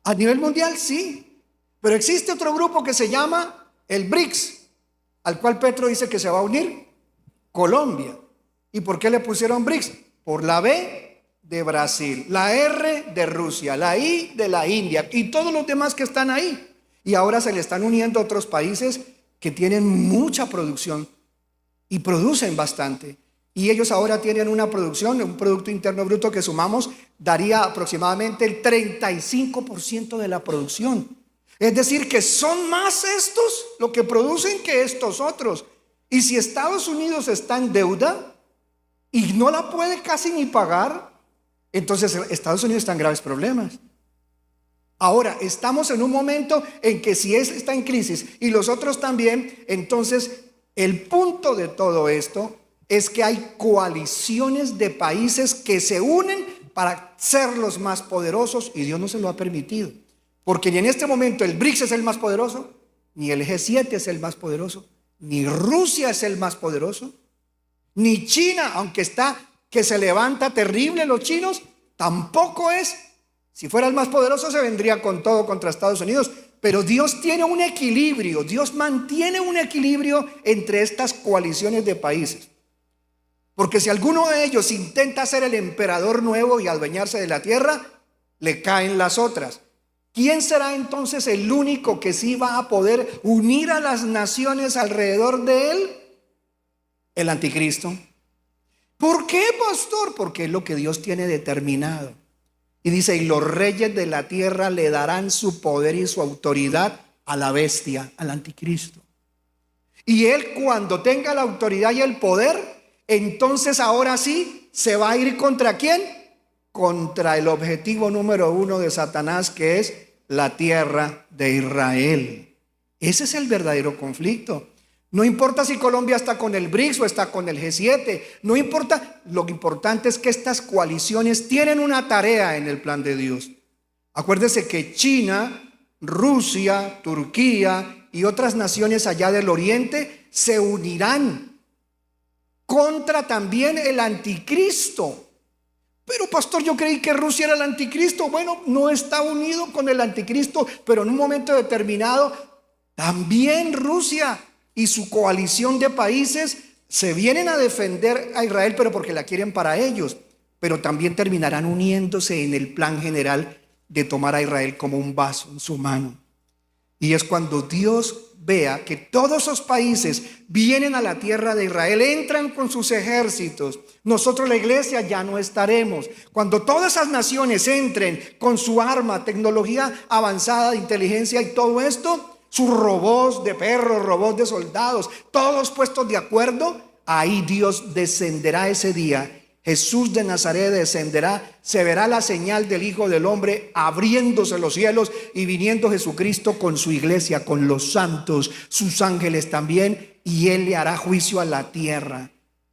Speaker 1: A nivel mundial, sí. Pero existe otro grupo que se llama el BRICS, al cual Petro dice que se va a unir Colombia. ¿Y por qué le pusieron BRICS? Por la B de Brasil, la R de Rusia, la I de la India y todos los demás que están ahí. Y ahora se le están uniendo otros países que tienen mucha producción y producen bastante. Y ellos ahora tienen una producción, un Producto Interno Bruto que sumamos daría aproximadamente el 35% de la producción. Es decir, que son más estos lo que producen que estos otros. Y si Estados Unidos está en deuda y no la puede casi ni pagar, entonces Estados Unidos está en graves problemas. Ahora, estamos en un momento en que si él está en crisis y los otros también, entonces el punto de todo esto es que hay coaliciones de países que se unen para ser los más poderosos y Dios no se lo ha permitido. Porque ni en este momento el BRICS es el más poderoso, ni el G7 es el más poderoso, ni Rusia es el más poderoso, ni China, aunque está que se levanta terrible los chinos, tampoco es. Si fuera el más poderoso se vendría con todo contra Estados Unidos. Pero Dios tiene un equilibrio, Dios mantiene un equilibrio entre estas coaliciones de países. Porque si alguno de ellos intenta ser el emperador nuevo y adueñarse de la tierra, le caen las otras. ¿Quién será entonces el único que sí va a poder unir a las naciones alrededor de él? El anticristo. ¿Por qué, pastor? Porque es lo que Dios tiene determinado. Y dice: y los reyes de la tierra le darán su poder y su autoridad a la bestia, al anticristo. Y él, cuando tenga la autoridad y el poder, entonces ahora sí se va a ir ¿contra quién? Contra el objetivo número 1 de Satanás, que es la tierra de Israel. Ese es el verdadero conflicto. No importa si Colombia está con el BRICS o está con el G7, no importa, lo importante es que estas coaliciones tienen una tarea en el plan de Dios. Acuérdese que China, Rusia, Turquía y otras naciones allá del oriente se unirán contra también el anticristo. Pero pastor, yo creí que Rusia era el anticristo. Bueno, no está unido con el anticristo, pero en un momento determinado también Rusia y su coalición de países se vienen a defender a Israel, pero porque la quieren para ellos, pero también terminarán uniéndose en el plan general de tomar a Israel como un vaso en su mano. Y es cuando Dios vea que todos esos países vienen a la tierra de Israel, entran con sus ejércitos. Nosotros, la iglesia, ya no estaremos. Cuando todas esas naciones entren con su arma, tecnología avanzada de inteligencia y todo esto, sus robots de perros, robots de soldados, todos puestos de acuerdo, ahí Dios descenderá ese día. Jesús de Nazaret descenderá, se verá la señal del Hijo del Hombre abriéndose los cielos y viniendo Jesucristo con su iglesia, con los santos, sus ángeles también, y Él le hará juicio a la tierra.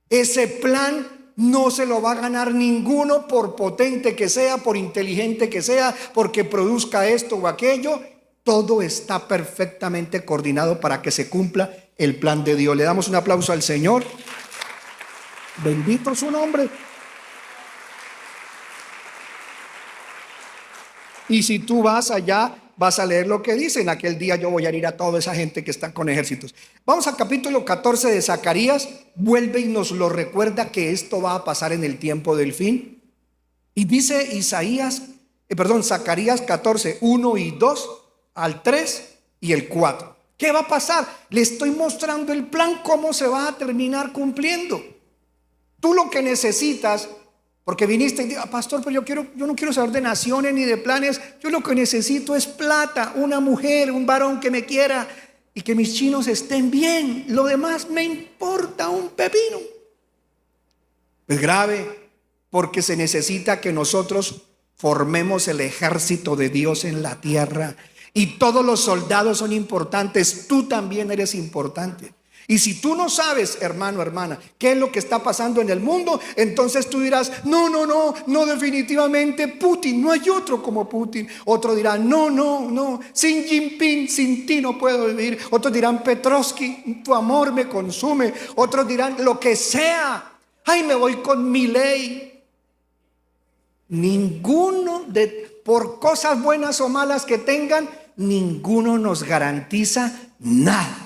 Speaker 1: Ese plan no se lo va a ganar ninguno, por potente que sea, por inteligente que sea, porque produzca esto o aquello. Todo está perfectamente coordinado para que se cumpla el plan de Dios. Le damos un aplauso al Señor. Bendito su nombre. Y si tú vas allá, vas a leer lo que dice. En aquel día yo voy a ir a toda esa gente que está con ejércitos. Vamos al capítulo 14 de Zacarías. Vuelve y nos lo recuerda que esto va a pasar en el tiempo del fin. Y dice Zacarías 14, 1 y 2 al 3 y el 4. ¿Qué va a pasar? Le estoy mostrando el plan, cómo se va a terminar cumpliendo. Tú lo que necesitas, porque viniste y dices, pastor, pero yo no quiero saber de naciones ni de planes. Yo lo que necesito es plata, una mujer, un varón que me quiera y que mis chinos estén bien. Lo demás me importa un pepino. Es grave, porque se necesita que nosotros formemos el ejército de Dios en la tierra. Y todos los soldados son importantes. Tú también eres importante. Y si tú no sabes, hermano, hermana, qué es lo que está pasando en el mundo, entonces tú dirás, no, definitivamente Putin, no hay otro como Putin. Otro dirá, no, Xi Jinping, sin ti no puedo vivir. Otros dirán, Petrovsky, tu amor me consume. Otros dirán, lo que sea, ay, me voy con Milei. Ninguno, por cosas buenas o malas que tengan, ninguno nos garantiza nada.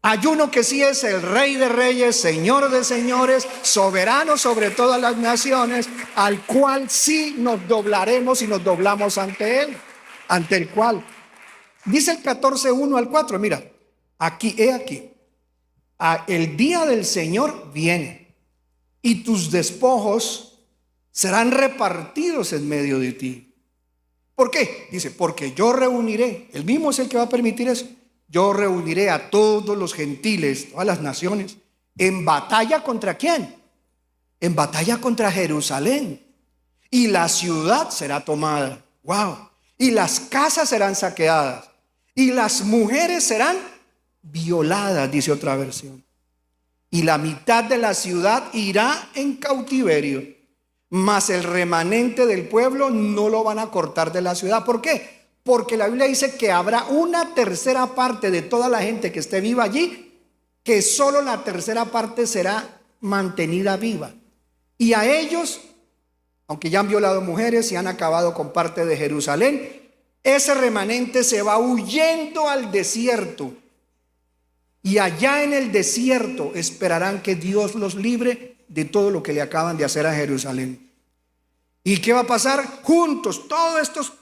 Speaker 1: Hay uno que sí es el Rey de Reyes, Señor de Señores, soberano sobre todas las naciones, al cual sí nos doblaremos y nos doblamos ante Él, ante el cual. Dice el 14, 1 al 4, mira, aquí, el día del Señor viene y tus despojos serán repartidos en medio de ti. ¿Por qué? Dice, porque yo reuniré, Él mismo es el que va a permitir eso. Yo reuniré a todos los gentiles, todas las naciones, en batalla ¿contra quién? En batalla contra Jerusalén. Y la ciudad será tomada. ¡Wow! Y las casas serán saqueadas. Y las mujeres serán violadas, dice otra versión. Y la mitad de la ciudad irá en cautiverio. Mas el remanente del pueblo no lo van a cortar de la ciudad. ¿Por qué? Porque la Biblia dice que habrá una tercera parte de toda la gente que esté viva allí, que solo la tercera parte será mantenida viva. Y a ellos, aunque ya han violado mujeres y han acabado con parte de Jerusalén, ese remanente se va huyendo al desierto. Y allá en el desierto esperarán que Dios los libre de todo lo que le acaban de hacer a Jerusalén. ¿Y qué va a pasar? Juntos, todos estos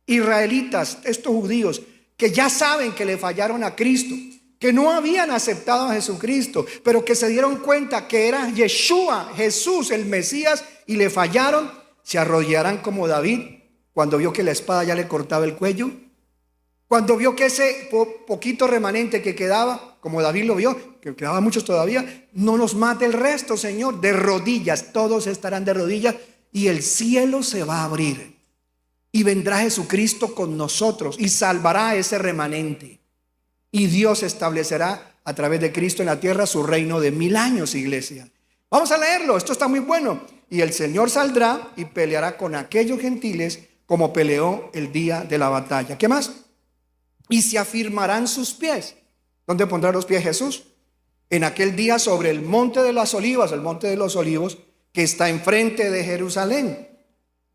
Speaker 1: israelitas, estos judíos que ya saben que le fallaron a Cristo, que no habían aceptado a Jesucristo, pero que se dieron cuenta que era Yeshua, Jesús, el Mesías, y le fallaron, se arrodillarán como David cuando vio que la espada ya le cortaba el cuello, cuando vio que ese poquito remanente que quedaba, como David lo vio, que quedaba muchos todavía, no nos mate el resto, Señor, de rodillas, todos estarán de rodillas y el cielo se va a abrir. Y vendrá Jesucristo con nosotros y salvará a ese remanente. Y Dios establecerá a través de Cristo en la tierra su reino de 1000 años, iglesia. Vamos a leerlo, esto está muy bueno. Y el Señor saldrá y peleará con aquellos gentiles como peleó el día de la batalla. ¿Qué más? Y se afirmarán sus pies. ¿Dónde pondrá los pies Jesús? En aquel día sobre el monte de las olivas, el monte de los olivos, que está enfrente de Jerusalén,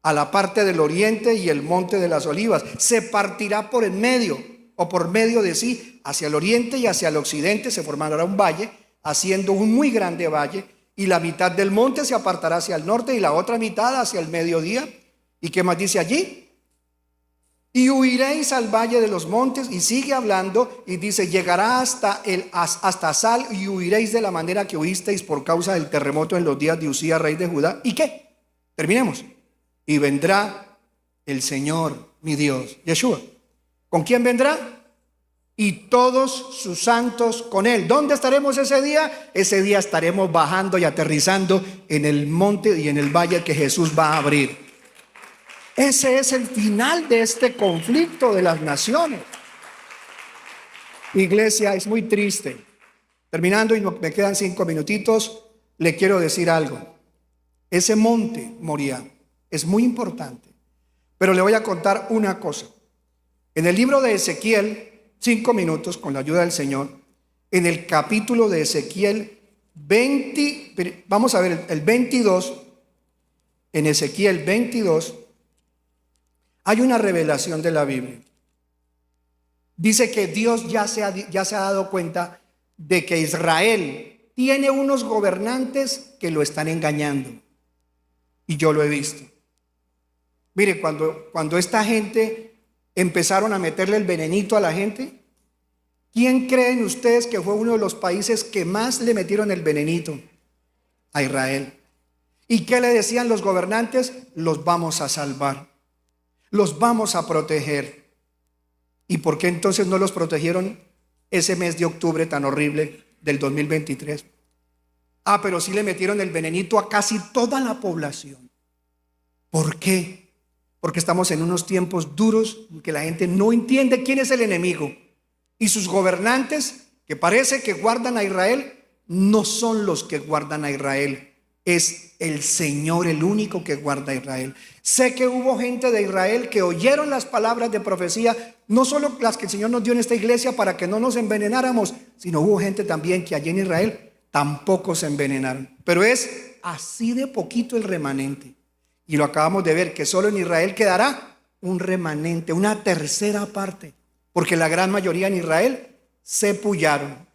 Speaker 1: a la parte del oriente, y el monte de las olivas se partirá por en medio, o por medio de sí, hacia el oriente y hacia el occidente se formará un valle, haciendo un muy grande valle, y la mitad del monte se apartará hacia el norte y la otra mitad hacia el mediodía. ¿Y qué más dice allí? Y huiréis al valle de los montes, y sigue hablando y dice, llegará hasta Sal, y huiréis de la manera que huisteis por causa del terremoto en los días de Usías, rey de Judá. ¿Y qué? Terminemos. Y vendrá el Señor, mi Dios, Yeshua. ¿Con quién vendrá? Y todos sus santos con él. ¿Dónde estaremos ese día? Ese día estaremos bajando y aterrizando en el monte y en el valle que Jesús va a abrir. Ese es el final de este conflicto de las naciones. Iglesia, es muy triste. Terminando, y me quedan 5 minutitos, le quiero decir algo. Ese monte Moriah es muy importante, pero le voy a contar una cosa. En el libro de Ezequiel, 5 minutos con la ayuda del Señor, en el capítulo de Ezequiel 20, vamos a ver el 22, en Ezequiel 22, hay una revelación de la Biblia. Dice que Dios ya se ha dado cuenta de que Israel tiene unos gobernantes que lo están engañando. Y yo lo he visto. Mire, cuando esta gente empezaron a meterle el venenito a la gente, ¿quién creen ustedes que fue uno de los países que más le metieron el venenito? A Israel. ¿Y qué le decían los gobernantes? Los vamos a salvar. Los vamos a proteger. ¿Y por qué entonces no los protegieron ese mes de octubre tan horrible del 2023? Pero sí le metieron el venenito a casi toda la población. ¿Por qué? Porque estamos en unos tiempos duros en que la gente no entiende quién es el enemigo. Y sus gobernantes, que parece que guardan a Israel, no son los que guardan a Israel. Es el Señor el único que guarda a Israel. Sé que hubo gente de Israel que oyeron las palabras de profecía, no solo las que el Señor nos dio en esta iglesia para que no nos envenenáramos, sino hubo gente también que allí en Israel tampoco se envenenaron. Pero es así de poquito el remanente. Y lo acabamos de ver, que solo en Israel quedará un remanente, una tercera parte, porque la gran mayoría en Israel se pullaron.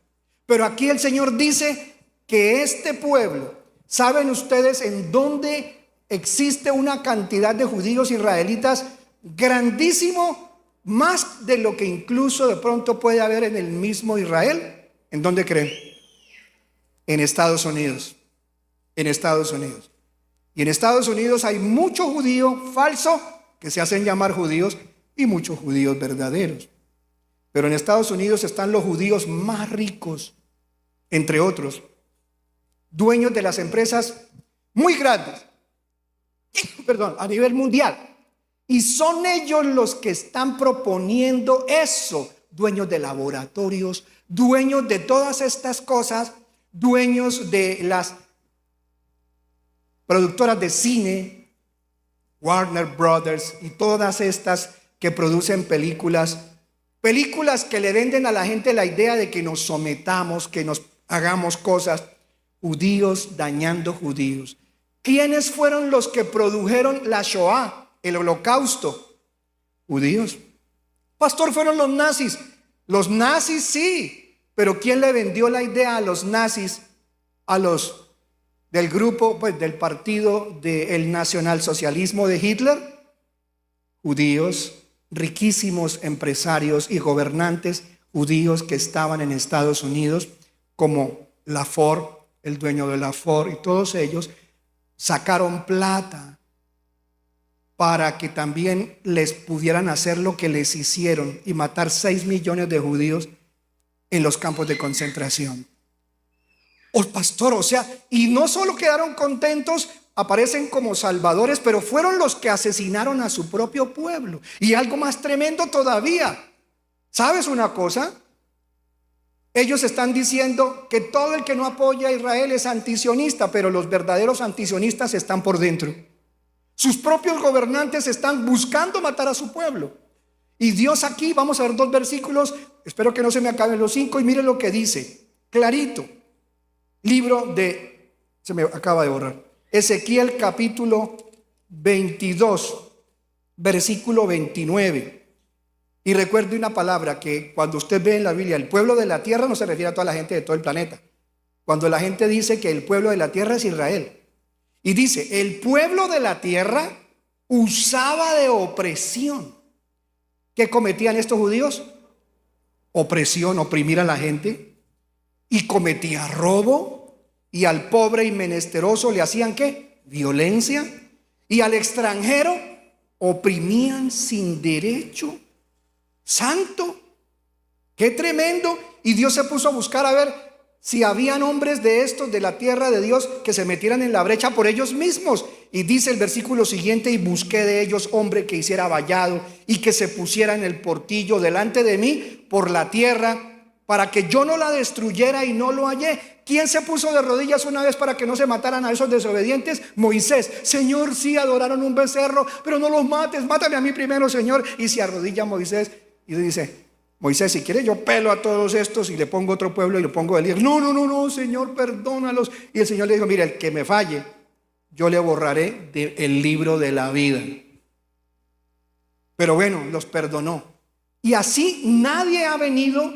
Speaker 1: Pero aquí el Señor dice que este pueblo, ¿saben ustedes en dónde existe una cantidad de judíos israelitas grandísimo, más de lo que incluso de pronto puede haber en el mismo Israel? ¿En dónde creen? En Estados Unidos. En Estados Unidos. Y en Estados Unidos hay mucho judío falso que se hacen llamar judíos y muchos judíos verdaderos. Pero en Estados Unidos están los judíos más ricos, entre otros, dueños de las empresas muy grandes, a nivel mundial. Y son ellos los que están proponiendo eso, dueños de laboratorios, dueños de todas estas cosas, dueños de las productoras de cine, Warner Brothers y todas estas que producen películas que le venden a la gente la idea de que nos sometamos, que nos hagamos cosas. Judíos dañando judíos. ¿Quiénes fueron los que produjeron la Shoah, el holocausto? Judíos. Pastor, fueron los nazis. Los nazis sí, pero ¿quién le vendió la idea a los nazis, a los del grupo, del partido del nacionalsocialismo de Hitler? Judíos, riquísimos empresarios y gobernantes judíos que estaban en Estados Unidos, como la Ford, el dueño de la Ford, y todos ellos sacaron plata para que también les pudieran hacer lo que les hicieron y matar 6 millones de judíos en los campos de concentración. Pastor, y no solo quedaron contentos, aparecen como salvadores, pero fueron los que asesinaron a su propio pueblo. Y algo más tremendo todavía. ¿Sabes una cosa? Ellos están diciendo que todo el que no apoya a Israel es antisionista, pero los verdaderos antisionistas están por dentro. Sus propios gobernantes están buscando matar a su pueblo. Y Dios aquí, vamos a ver 2 versículos, espero que no se me acaben los 5, y mire lo que dice, clarito. Libro de, se me acaba de borrar, Ezequiel capítulo 22, versículo 29. Y recuerde una palabra que cuando usted ve en la Biblia, el pueblo de la tierra no se refiere a toda la gente de todo el planeta. Cuando la gente dice que el pueblo de la tierra es Israel. Y dice, el pueblo de la tierra usaba de opresión. ¿Qué cometían estos judíos? Opresión, oprimir a la gente. Y cometía robo. Y al pobre y menesteroso le hacían ¿qué? Violencia. Y al extranjero oprimían sin derecho. Santo, qué tremendo. Y Dios se puso a buscar a ver si habían hombres de estos de la tierra de Dios que se metieran en la brecha por ellos mismos. Y dice el versículo siguiente: y busqué de ellos hombre que hiciera vallado y que se pusiera en el portillo delante de mí por la tierra, para que yo no la destruyera, y no lo hallé. ¿Quién se puso de rodillas una vez para que no se mataran a esos desobedientes? Moisés. Señor, sí adoraron un becerro, pero no los mates, mátame a mí primero, Señor. Y se arrodilla Moisés y le dice: Moisés, si quiere yo pelo a todos estos y le pongo otro pueblo y le pongo de líder. No, Señor, perdónalos. Y el Señor le dijo: mira, el que me falle, yo le borraré del libro de la vida. Pero bueno, los perdonó. Y así nadie ha venido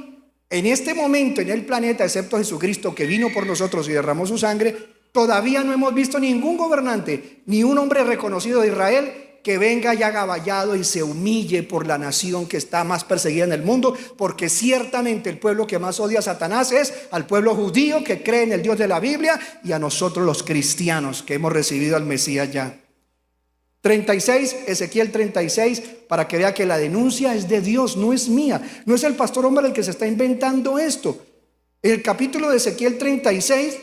Speaker 1: en este momento en el planeta, excepto Jesucristo, que vino por nosotros y derramó su sangre. Todavía no hemos visto ningún gobernante, ni un hombre reconocido de Israel, que venga y haga vallado y se humille por la nación que está más perseguida en el mundo, porque ciertamente el pueblo que más odia a Satanás es al pueblo judío que cree en el Dios de la Biblia, y a nosotros los cristianos que hemos recibido al Mesías ya. 36, Ezequiel 36, para que vea que la denuncia es de Dios, no es mía, no es el pastor Omar el que se está inventando esto. El capítulo de Ezequiel 36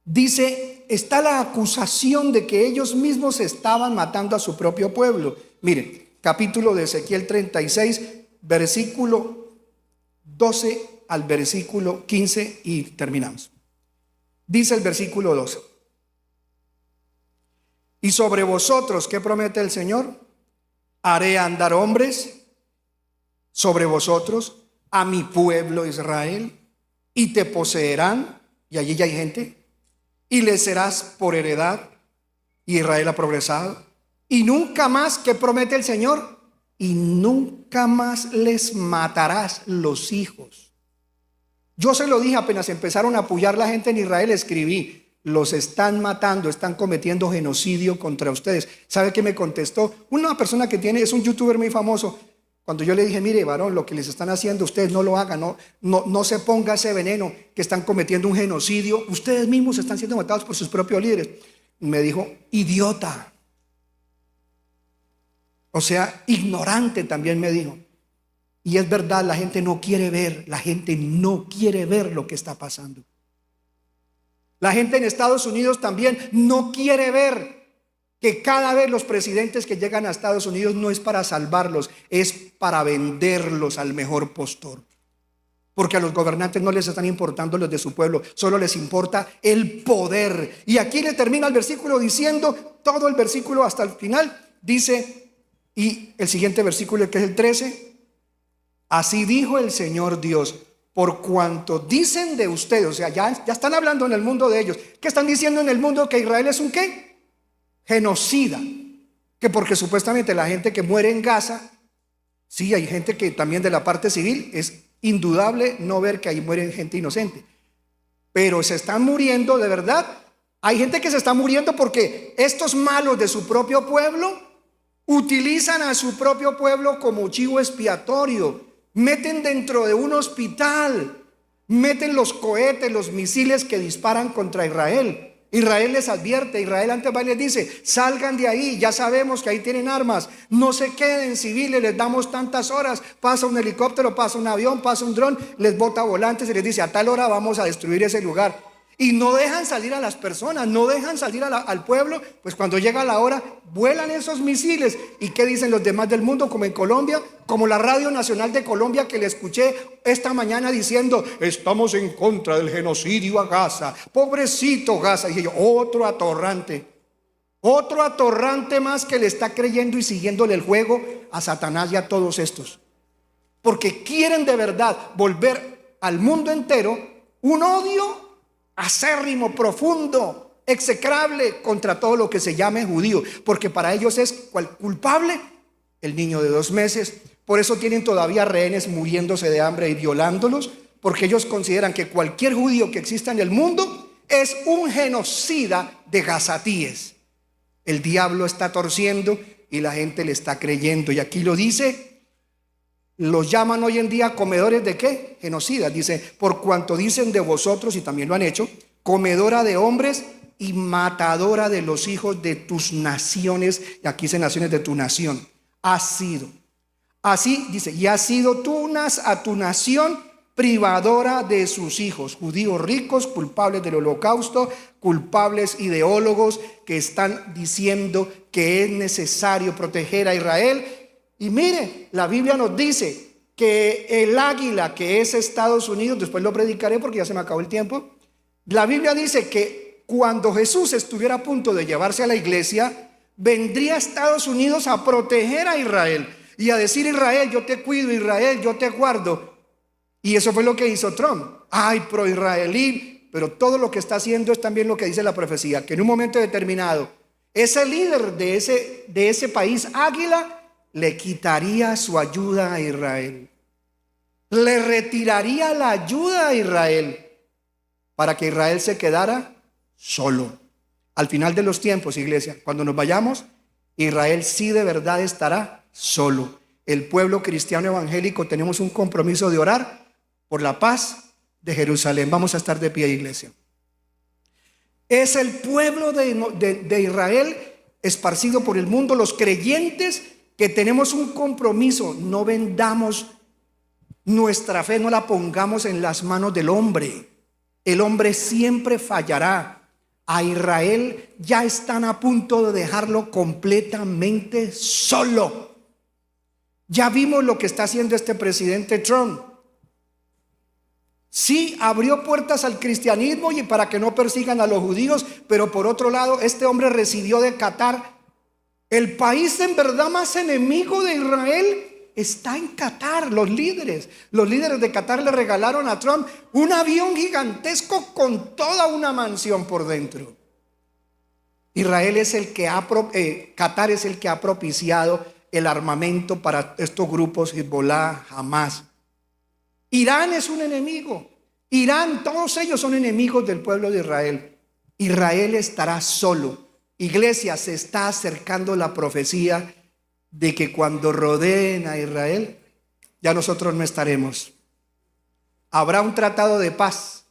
Speaker 1: dice, está la acusación de que ellos mismos estaban matando a su propio pueblo. Mire, capítulo de Ezequiel 36, versículo 12 al versículo 15 y terminamos. Dice el versículo 12: y sobre vosotros, ¿qué promete el Señor? Haré andar hombres sobre vosotros, a mi pueblo Israel, y te poseerán, y allí ya hay gente, y les serás por heredad, y Israel ha progresado, y nunca más, ¿qué promete el Señor? Y nunca más les matarás los hijos. Yo se lo dije apenas empezaron a apoyar la gente en Israel, escribí: los están matando, están cometiendo genocidio contra ustedes. ¿Sabe qué me contestó? Una persona que es un youtuber muy famoso. Cuando yo le dije: mire, varón, lo que les están haciendo, ustedes no lo hagan, no se ponga ese veneno, que están cometiendo un genocidio, ustedes mismos están siendo matados por sus propios líderes. Me dijo: idiota. O sea, ignorante también me dijo. Y es verdad, la gente no quiere ver lo que está pasando. La gente en Estados Unidos también no quiere ver que cada vez los presidentes que llegan a Estados Unidos no es para salvarlos, es para venderlos al mejor postor. Porque a los gobernantes no les están importando los de su pueblo, solo les importa el poder. Y aquí le termina el versículo diciendo, todo el versículo hasta el final, dice, y el siguiente versículo, que es el 13, así dijo el Señor Dios: por cuanto dicen de ustedes, o sea, ya están hablando en el mundo de ellos. ¿Qué están diciendo en el mundo? Que Israel es un ¿qué? Genocida. Que porque supuestamente la gente que muere en Gaza, sí, hay gente que también de la parte civil, es indudable no ver que ahí mueren gente inocente. Pero se están muriendo de verdad. Hay gente que se está muriendo porque estos malos de su propio pueblo utilizan a su propio pueblo como chivo expiatorio. Meten dentro de un hospital, meten los cohetes, los misiles que disparan contra Israel. Israel les advierte, Israel antes va y les dice: salgan de ahí, ya sabemos que ahí tienen armas, no se queden civiles, les damos tantas horas, pasa un helicóptero, pasa un avión, pasa un dron, les bota volantes y les dice: a tal hora vamos a destruir ese lugar. Y no dejan salir a las personas, no dejan salir al pueblo. Pues cuando llega la hora, vuelan esos misiles. ¿Y qué dicen los demás del mundo? Como en Colombia, como la Radio Nacional de Colombia, que le escuché esta mañana diciendo: estamos en contra del genocidio a Gaza. Pobrecito Gaza. Y dije yo, otro atorrante más que le está creyendo y siguiéndole el juego a Satanás y a todos estos. Porque quieren de verdad volver al mundo entero un odio acérrimo, profundo, execrable contra todo lo que se llame judío, porque para ellos es culpable el niño de 2 meses. Por eso tienen todavía rehenes muriéndose de hambre y violándolos, porque ellos consideran que cualquier judío que exista en el mundo es un genocida de gazatíes. El diablo está torciendo y la gente le está creyendo, y aquí lo dice. Los llaman hoy en día comedores de ¿qué? Genocidas. Dice: por cuanto dicen de vosotros, y también lo han hecho, comedora de hombres y matadora de los hijos de tus naciones. Y aquí dice naciones, de tu nación. Has sido. Así dice: y has sido tú a tu nación privadora de sus hijos. Judíos ricos, culpables del holocausto, culpables ideólogos que están diciendo que es necesario proteger a Israel. Y mire, la Biblia nos dice que el águila, que es Estados Unidos, después lo predicaré porque ya se me acabó el tiempo. La Biblia dice que cuando Jesús estuviera a punto de llevarse a la iglesia, vendría a Estados Unidos a proteger a Israel y a decir: Israel, yo te cuido, Israel, yo te guardo. Y eso fue lo que hizo Trump. Ay, pro-israelí. Pero todo lo que está haciendo es también lo que dice la profecía, que en un momento determinado ese líder de ese país águila le quitaría su ayuda a Israel, le retiraría la ayuda a Israel, para que Israel se quedara solo. Al final de los tiempos, iglesia, cuando nos vayamos, Israel sí de verdad estará solo. El pueblo cristiano evangélico tenemos un compromiso de orar por la paz de Jerusalén. Vamos a estar de pie, iglesia. Es el pueblo de Israel esparcido por el mundo, los creyentes que tenemos un compromiso. No vendamos nuestra fe, no la pongamos en las manos del hombre. El hombre siempre fallará. A Israel ya están a punto de dejarlo completamente solo. Ya vimos lo que está haciendo este presidente Trump. Sí, abrió puertas al cristianismo y para que no persigan a los judíos, pero por otro lado, este hombre recibió de Qatar. El país en verdad más enemigo de Israel está en Qatar. Los líderes de Qatar le regalaron a Trump un avión gigantesco con toda una mansión por dentro. Qatar es el que ha propiciado el armamento para estos grupos, Hezbollah, Hamas. Irán es un enemigo. Irán, todos ellos son enemigos del pueblo de Israel. Israel estará solo. Iglesia, se está acercando la profecía de que cuando rodeen a Israel, ya nosotros no estaremos. Habrá un tratado de paz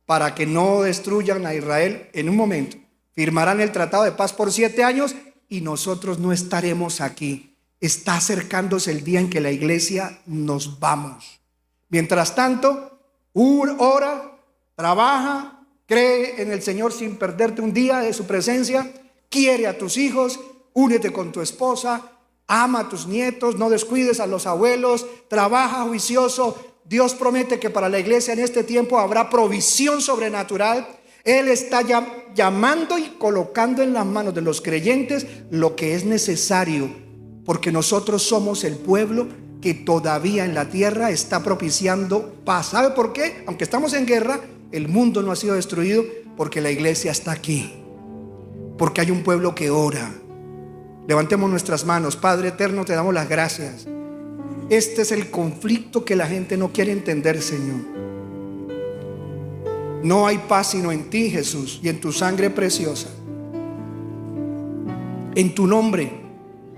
Speaker 1: para que no destruyan a Israel en un momento. Firmarán el tratado de paz por 7 años y nosotros no estaremos aquí. Está acercándose el día en que la iglesia nos vamos. Mientras tanto, ora, trabaja, cree en el Señor sin perderte un día de su presencia, quiere a tus hijos, únete con tu esposa, ama a tus nietos, no descuides a los abuelos, trabaja juicioso. Dios promete que para la iglesia en este tiempo habrá provisión sobrenatural. Él está llamando y colocando en las manos de los creyentes lo que es necesario, porque nosotros somos el pueblo que todavía en la tierra está propiciando paz. ¿Sabe por qué? Aunque estamos en guerra, el mundo no ha sido destruido, porque la iglesia está aquí, porque hay un pueblo que ora. Levantemos nuestras manos. Padre eterno, te damos las gracias. Este es el conflicto que la gente no quiere entender, Señor. No hay paz sino en ti, Jesús, y en tu sangre preciosa. En tu nombre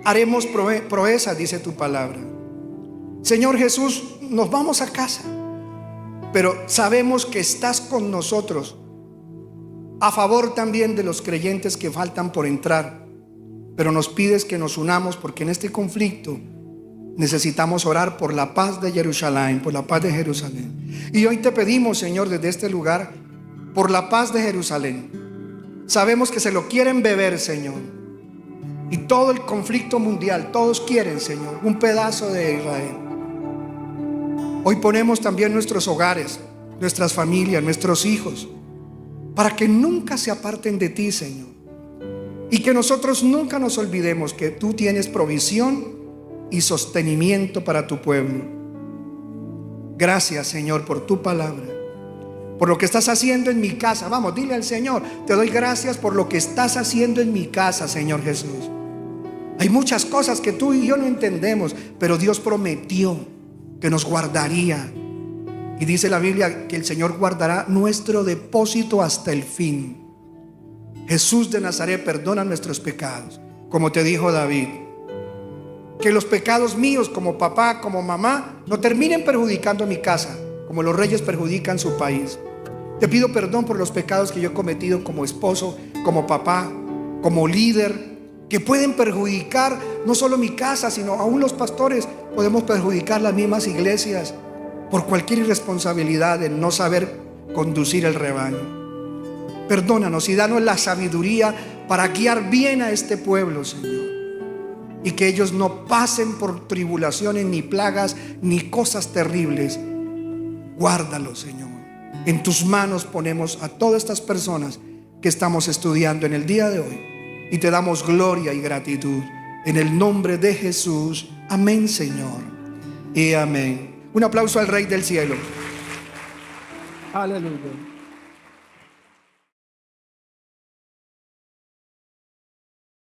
Speaker 1: haremos proezas, dice tu palabra. Señor Jesús, nos vamos a casa, pero sabemos que estás con nosotros, a favor también de los creyentes que faltan por entrar. Pero nos pides que nos unamos, porque en este conflicto necesitamos orar por la paz de Jerusalén, por la paz de Jerusalén. Y hoy te pedimos, Señor, desde este lugar, por la paz de Jerusalén. Sabemos que se lo quieren beber, Señor. Y todo el conflicto mundial, todos quieren, Señor, un pedazo de Israel. Hoy ponemos también nuestros hogares, nuestras familias, nuestros hijos, para que nunca se aparten de ti, Señor. Y que nosotros nunca nos olvidemos que tú tienes provisión y sostenimiento para tu pueblo. Gracias, Señor, por tu palabra, por lo que estás haciendo en mi casa. Vamos, dile al Señor: te doy gracias por lo que estás haciendo en mi casa, Señor Jesús. Hay muchas cosas que tú y yo no entendemos, pero Dios prometió que nos guardaría. Y dice la Biblia que el Señor guardará nuestro depósito hasta el fin. Jesús de Nazaret perdona nuestros pecados, como te dijo David. Que los pecados míos como papá, como mamá, no terminen perjudicando mi casa, como los reyes perjudican su país. Te pido perdón por los pecados que yo he cometido como esposo, como papá, como líder, que pueden perjudicar no solo mi casa, sino aún los pastores. Podemos perjudicar las mismas iglesias por cualquier irresponsabilidad en no saber conducir el rebaño. Perdónanos y danos la sabiduría para guiar bien a este pueblo, Señor, y que ellos no pasen por tribulaciones, ni plagas, ni cosas terribles. Guárdalos, Señor. En tus manos ponemos a todas estas personas que estamos estudiando en el día de hoy, y te damos gloria y gratitud en el nombre de Jesús. Amén, Señor, y amén. Un aplauso al Rey del Cielo.
Speaker 2: Aleluya.